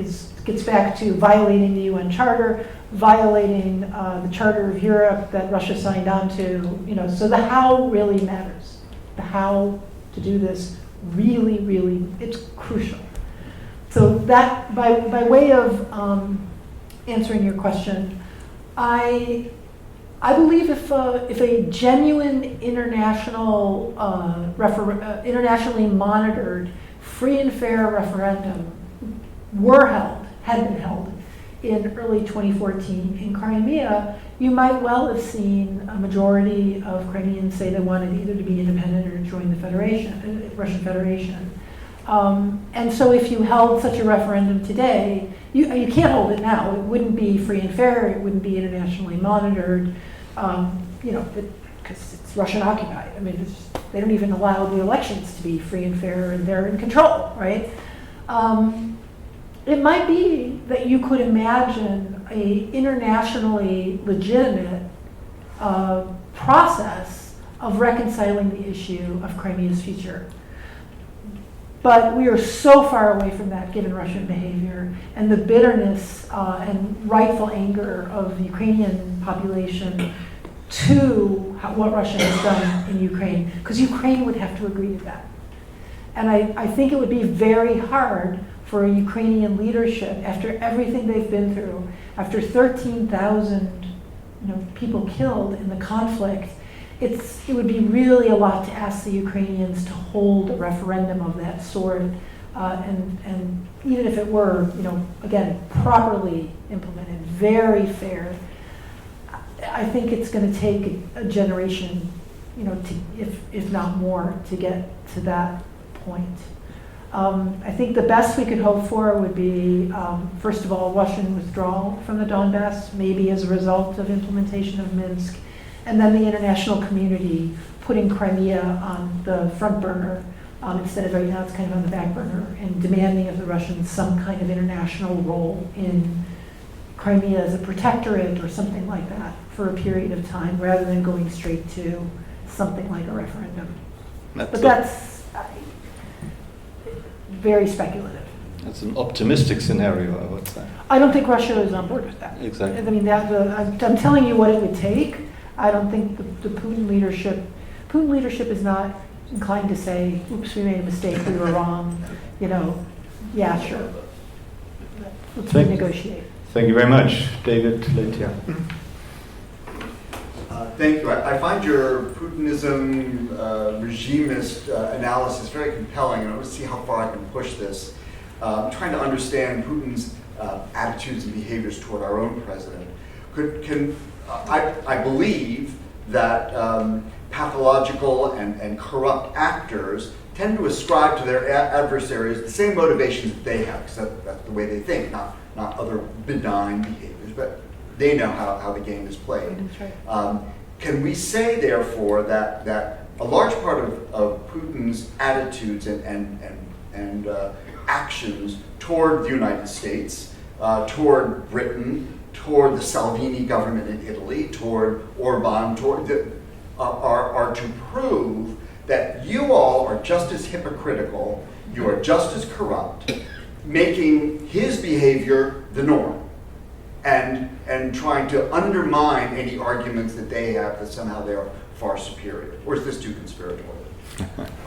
gets back to violating the UN Charter, violating the Charter of Europe that Russia signed on to. So the how really matters. The how to do this really, really, it's crucial. So that, by way of answering your question, I believe if a genuine international, internationally monitored, free and fair referendum had been held in early 2014 in Crimea, you might well have seen a majority of Crimeans say they wanted either to be independent or to join the Federation, Russian Federation. And so if you held such a referendum today, you can't hold it now. It wouldn't be free and fair. It wouldn't be internationally monitored, because it's Russian occupied. They don't even allow the elections to be free and fair, and they're in control, right? It might be that you could imagine a internationally legitimate process of reconciling the issue of Crimea's future. But we are so far away from that given Russian behavior and the bitterness and rightful anger of the Ukrainian population to what Russia has done in Ukraine, because Ukraine would have to agree to that. And I think it would be very hard for a Ukrainian leadership, after everything they've been through, after 13,000 people killed in the conflict, it would be really a lot to ask the Ukrainians to hold a referendum of that sort, and even if it were, again, properly implemented, very fair, I think it's going to take a generation, if not more, to get to that point. I think the best we could hope for would be, first of all, Russian withdrawal from the Donbass, maybe as a result of implementation of Minsk, and then the international community putting Crimea on the front burner, instead of right now it's kind of on the back burner, and demanding of the Russians some kind of international role in Crimea as a protectorate or something like that for a period of time, rather than going straight to something like a referendum. But that's very speculative. That's an optimistic scenario, I would say. I don't think Russia is on board with that. Exactly. I'm telling you what it would take. I don't think the Putin leadership is not inclined to say, oops, we made a mistake, we were wrong, yeah, sure. Let's renegotiate. Thank you very much. David, Letia. Thank you. I find your Putinism, regimist analysis very compelling, and I want to see how far I can push this. I'm trying to understand Putin's attitudes and behaviors toward our own president. I believe that pathological and corrupt actors tend to ascribe to their adversaries the same motivations that they have, because that's the way they think, not other benign behaviors, but they know how the game is played. That's right. Can we say, therefore, that a large part of Putin's attitudes and actions toward the United States, toward Britain, toward the Salvini government in Italy, toward Orban, are to prove that you all are just as hypocritical, you are just as corrupt, making his behavior the norm, and trying to undermine any arguments that they have that somehow they are far superior? Or is this too conspiratorial?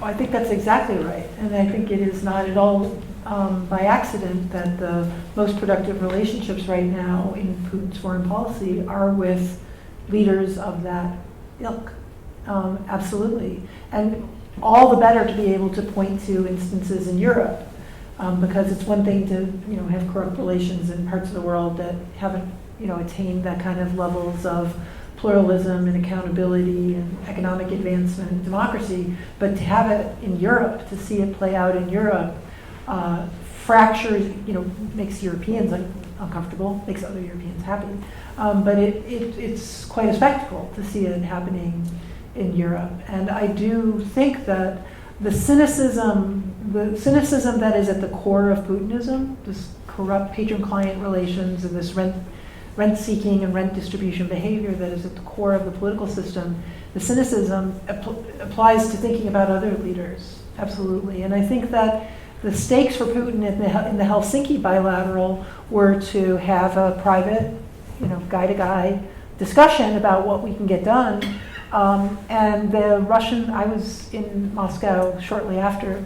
I think that's exactly right, and I think it is not at all by accident that the most productive relationships right now in Putin's foreign policy are with leaders of that ilk. Absolutely, and all the better to be able to point to instances in Europe, because it's one thing to have corrupt relations in parts of the world that haven't attained that kind of levels of pluralism and accountability and economic advancement and democracy, but to have it in Europe, to see it play out in Europe, fractures, makes Europeans uncomfortable, makes other Europeans happy, but it's quite a spectacle to see it happening in Europe. And I do think that the cynicism that is at the core of Putinism, this corrupt patron-client relations and this rent-seeking and rent distribution behavior that is at the core of the political system, the cynicism applies to thinking about other leaders, absolutely. And I think that the stakes for Putin in the Helsinki bilateral were to have a private, guy-to-guy discussion about what we can get done. And the I was in Moscow shortly after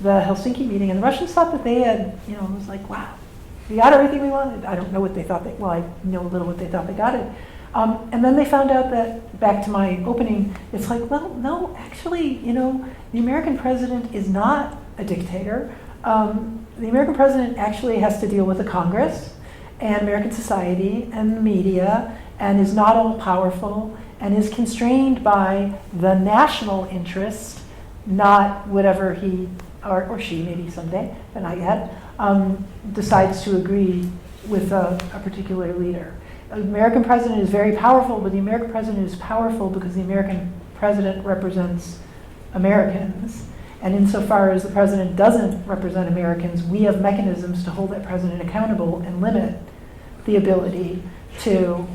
the Helsinki meeting, and the Russians thought that they had, it was like, wow, we got everything we wanted. I don't know what they thought I know a little what they thought they got it. And then they found out that, back to my opening, it's like, well, no, actually, the American president is not a dictator. The American president actually has to deal with the Congress and American society and the media, and is not all powerful, and is constrained by the national interest, not whatever he or she, maybe someday, but not yet, decides to agree with a particular leader. The American president is very powerful, but the American president is powerful because the American president represents Americans. And insofar as the president doesn't represent Americans, we have mechanisms to hold that president accountable and limit the ability to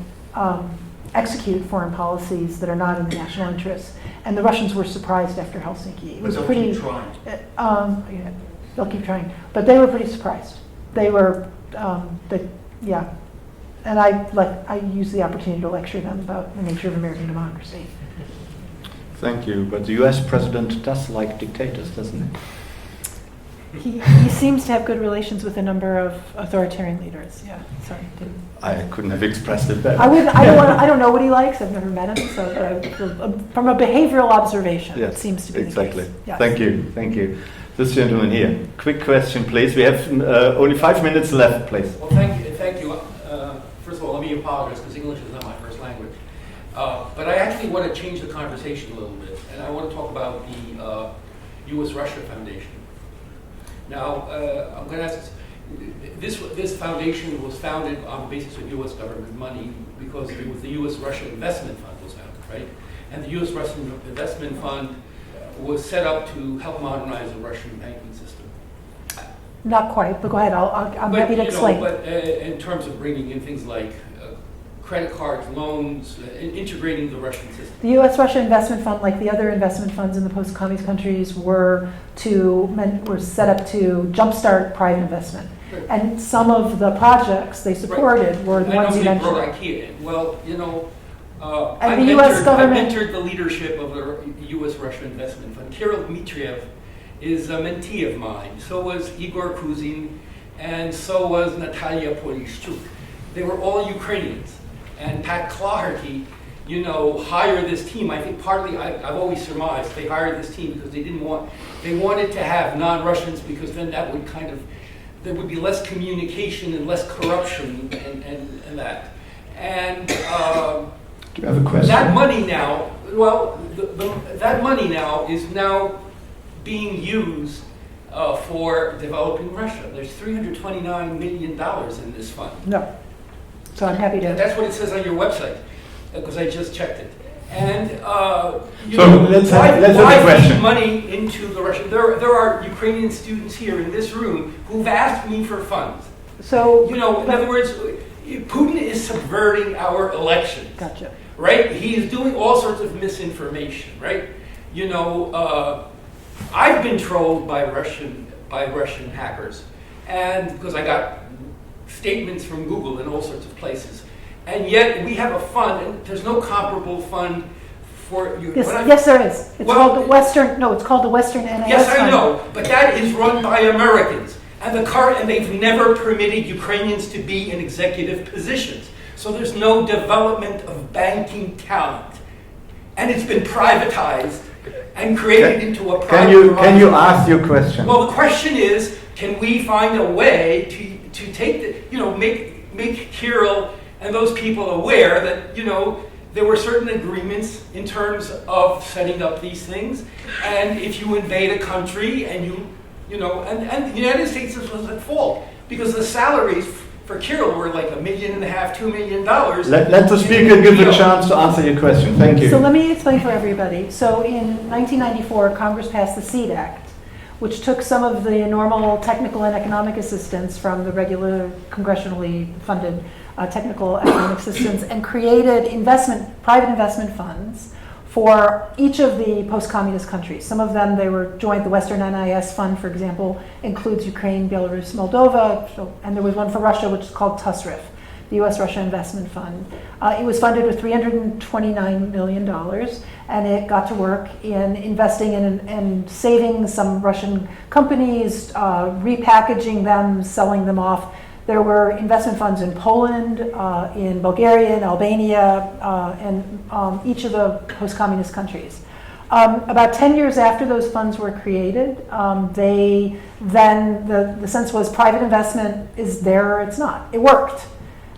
execute foreign policies that are not in the national interest. And the Russians were surprised after Helsinki. It was pretty. Keep trying. They'll keep trying, but they were pretty surprised. They were, yeah. And I use the opportunity to lecture them about the nature of American democracy. Thank you. But the U.S. president does like dictators, doesn't he? He seems to have good relations with a number of authoritarian leaders. Yeah, sorry. I couldn't have expressed it better. I don't know what he likes. I've never met him. So from a behavioral observation, yes, it seems to be exactly. the case. Yes. Thank you. This gentleman here. Quick question, please. We have only 5 minutes left, please. Well, thank you. First of all, let me apologize because English is not my first language. But I actually want to change the conversation a little bit, and I want to talk about the U.S.-Russia Foundation. Now, I'm going to ask this foundation was founded on the basis of U.S. government money because the U.S.-Russia Investment Fund was founded, right? And the U.S.-Russia Investment Fund was set up to help modernize the Russian banking system. Not quite, but go ahead. I'm happy to explain. But in terms of bringing in things like credit cards, loans, integrating the Russian system. The U.S.-Russia Investment Fund, like the other investment funds in the post-communist countries, were set up to jumpstart private investment. Right. And some of the projects they supported were the ones you mentioned. IKEA. Well, and the U.S. government I've entered the leadership of the U.S.-Russia Investment Fund. Kirill Dmitriev is a mentee of mine. So was Igor Kuzin, and so was Natalia Polishchuk. They were all Ukrainians. And Pat Clarke, hired this team. I think partly, I've always surmised, they hired this team because they wanted to have non-Russians because then that would there would be less communication and less corruption and that. And do you have a question? That money now, that money now is now being used for developing Russia. There's $329 million in this fund. No. So I'm happy to. That's what it says on your website, because I just checked it. And let's have a question. Feed money into the Russian? There are Ukrainian students here in this room who've asked me for funds. So in other words, Putin is subverting our elections. Gotcha. Right? He is doing all sorts of misinformation. Right? you know, I've been trolled by Russian hackers, and because I got statements from Google and all sorts of places, and yet we have a fund, and there's no comparable fund for you. Yes, there is. It's called the Western. No, it's called the Western NIS Yes, I Fund. know, but that is run by Americans, and they've never permitted Ukrainians to be in executive positions. So there's no development of banking talent, and it's been privatized and created into a private. Can you ask your question? Well, the question is, can we find a way to take make Kirill and those people aware that, you know, there were certain agreements in terms of setting up these things, and if you invade a country and you know, and the United States was at fault because the salaries for Kirill were like $1.5 million, $2 million. Let the speaker give a chance to answer your question. Thank you. So let me explain for everybody. So in 1994, Congress passed the SEED Act, which took some of the normal technical and economic assistance from the regular congressionally funded technical economic assistance and created private investment funds for each of the post-communist countries. Some of them, they were joined. The Western NIS Fund, for example, includes Ukraine, Belarus, Moldova, and there was one for Russia, which is called TUSRIF, the U.S.-Russia Investment Fund. It was funded with $329 million, and it got to work in investing in and saving some Russian companies, repackaging them, selling them off. There were investment funds in Poland, in Bulgaria, in Albania, and each of the post-communist countries. About 10 years after those funds were created, the sense was private investment is there or it's not. It worked.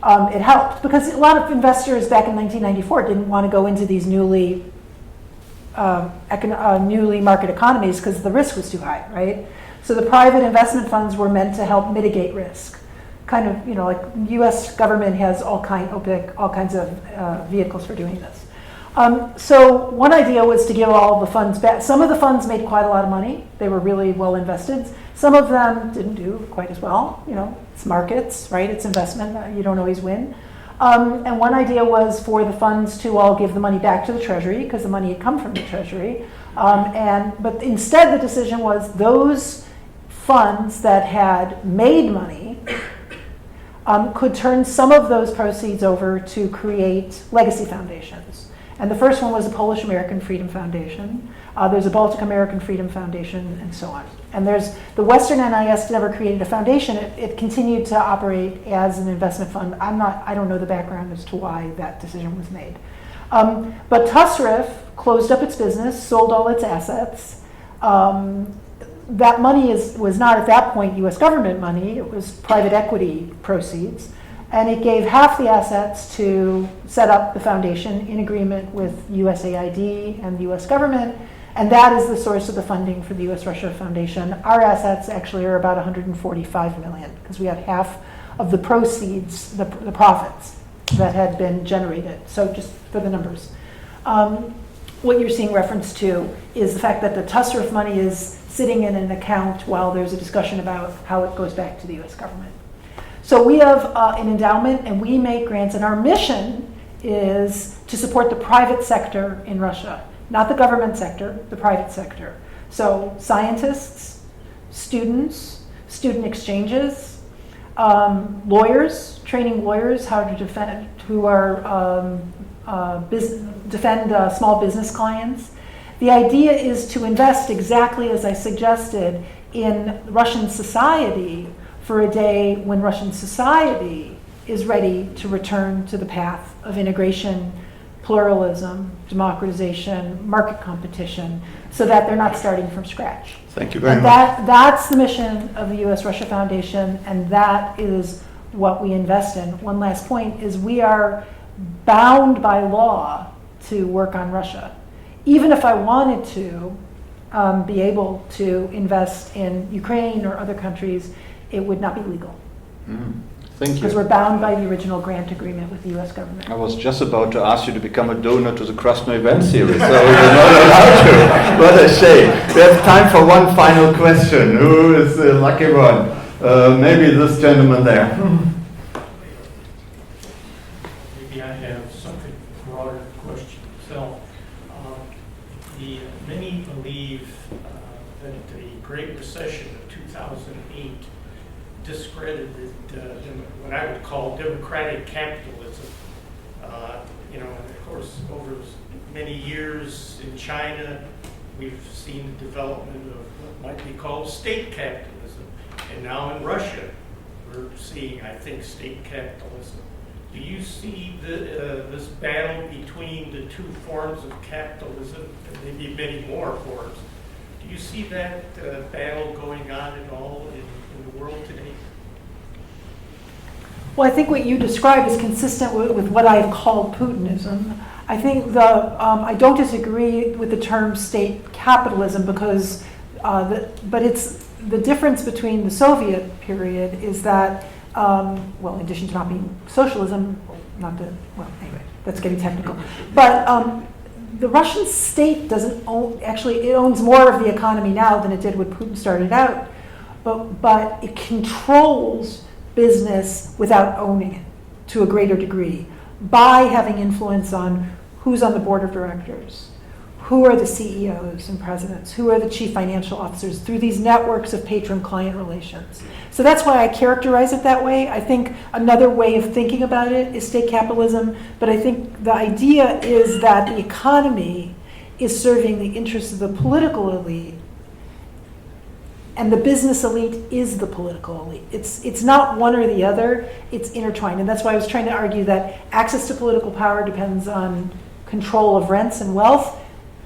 It helped because a lot of investors back in 1994 didn't want to go into these newly market economies because the risk was too high, right? So the private investment funds were meant to help mitigate risk. Kind of, you know, like U.S. government has all kinds of vehicles for doing this. So one idea was to give all the funds back. Some of the funds made quite a lot of money. They were really well invested. Some of them didn't do quite as well. You know, it's markets, right? It's investment. You don't always win. And one idea was for the funds to all give the money back to the Treasury because the money had come from the Treasury. But instead, the decision was those funds that had made money could turn some of those proceeds over to create legacy foundations. And the first one was the Polish American Freedom Foundation. There's a Baltic American Freedom Foundation, and so on. And there's the Western NIS never created a foundation. It continued to operate as an investment fund. I don't know the background as to why that decision was made. But TUSRIF closed up its business, sold all its assets. That money was not at that point U.S. government money. It was private equity proceeds. And it gave half the assets to set up the foundation in agreement with USAID and the U.S. government. And that is the source of the funding for the U.S.-Russia Foundation. Our assets actually are about $145 million because we had half of the proceeds, the profits that had been generated. So just for the numbers. What you're seeing reference to is the fact that the TUSRIF money is sitting in an account while there's a discussion about how it goes back to the U.S. government. So we have an endowment and we make grants, and our mission is to support the private sector in Russia, not the government sector, the private sector. So scientists, students, student exchanges, lawyers, training lawyers how to defend, who are defend small business clients. The idea is to invest exactly as I suggested in Russian society for a day when Russian society is ready to return to the path of integration, pluralism, democratization, market competition, so that they're not starting from scratch. Thank you very much. That's the mission of the U.S.-Russia Foundation, and that is what we invest in. One last point is we are bound by law to work on Russia. Even if I wanted to be able to invest in Ukraine or other countries, it would not be legal. Thank you. Because we're bound by the original grant agreement with the U.S. government. I was just about to ask you to become a donor to the Krasno event series, so you're not allowed to. What a shame. We have time for one final question. Who is the lucky one? Maybe this gentleman there. Maybe I have something broader question. So, Many believe that the Great Recession of 2008 discredited what I would call democratic capitalism. And of course, over many years in China, we've seen the development of what might be called state capitalism. And now in Russia, we're seeing, I think, state capitalism. Do you see this battle between the two forms of capitalism, and maybe many more forms? Do you see that battle going on at all in the world today? Well, I think what you describe is consistent with what I've called Putinism. I think I don't disagree with the term state capitalism because, but it's the difference between the Soviet period is that, well, in addition to not being socialism, anyway, that's getting technical. But the Russian state doesn't own, actually, it owns more of the economy now than it did when Putin started out, but it controls business without owning it to a greater degree by having influence on who's on the board of directors, who are the CEOs and presidents, who are the chief financial officers through these networks of patron-client relations. So that's why I characterize it that way. I think another way of thinking about it is state capitalism, but I think the idea is that the economy is serving the interests of the political elite, and the business elite is the political elite. It's not one or the other, it's intertwined. And that's why I was trying to argue that access to political power depends on control of rents and wealth,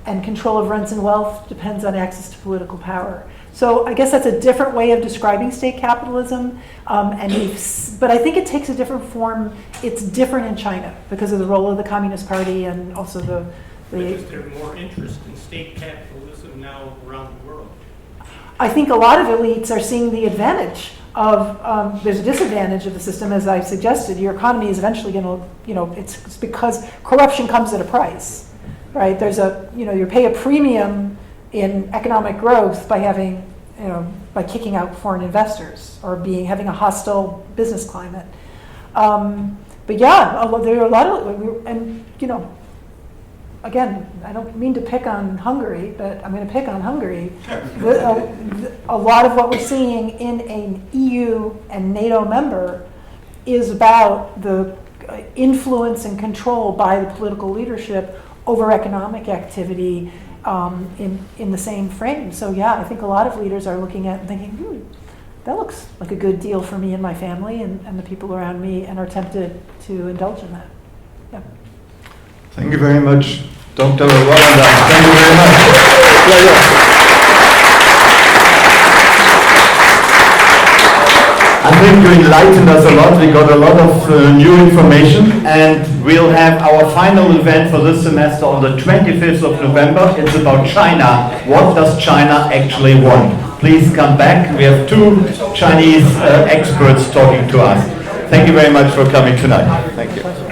and control of rents and wealth depends on access to political power. So I guess that's a different way of describing state capitalism, but I think it takes a different form. It's different in China because of the role of the Communist Party and also Is there more interest in state capitalism now around the world? I think a lot of elites are seeing the advantage of, there's a disadvantage of the system, as I suggested. Your economy is eventually going to, it's because corruption comes at a price, right? There's you pay a premium in economic growth by having, by kicking out foreign investors or having a hostile business climate. But yeah, there are a lot of, and again, I don't mean to pick on Hungary, but I'm going to pick on Hungary. A lot of what we're seeing in an EU and NATO member is about the influence and control by the political leadership over economic activity in the same frame. So yeah, I think a lot of leaders are looking at and thinking, that looks like a good deal for me and my family and the people around me, and are tempted to indulge in that. Yeah. Thank you very much, Dr. Wallander. Thank you very much. I think you enlightened us a lot. We got a lot of new information, and we'll have our final event for this semester on the 25th of November. It's about China. What does China actually want? Please come back. We have two Chinese experts talking to us. Thank you very much for coming tonight. Thank you.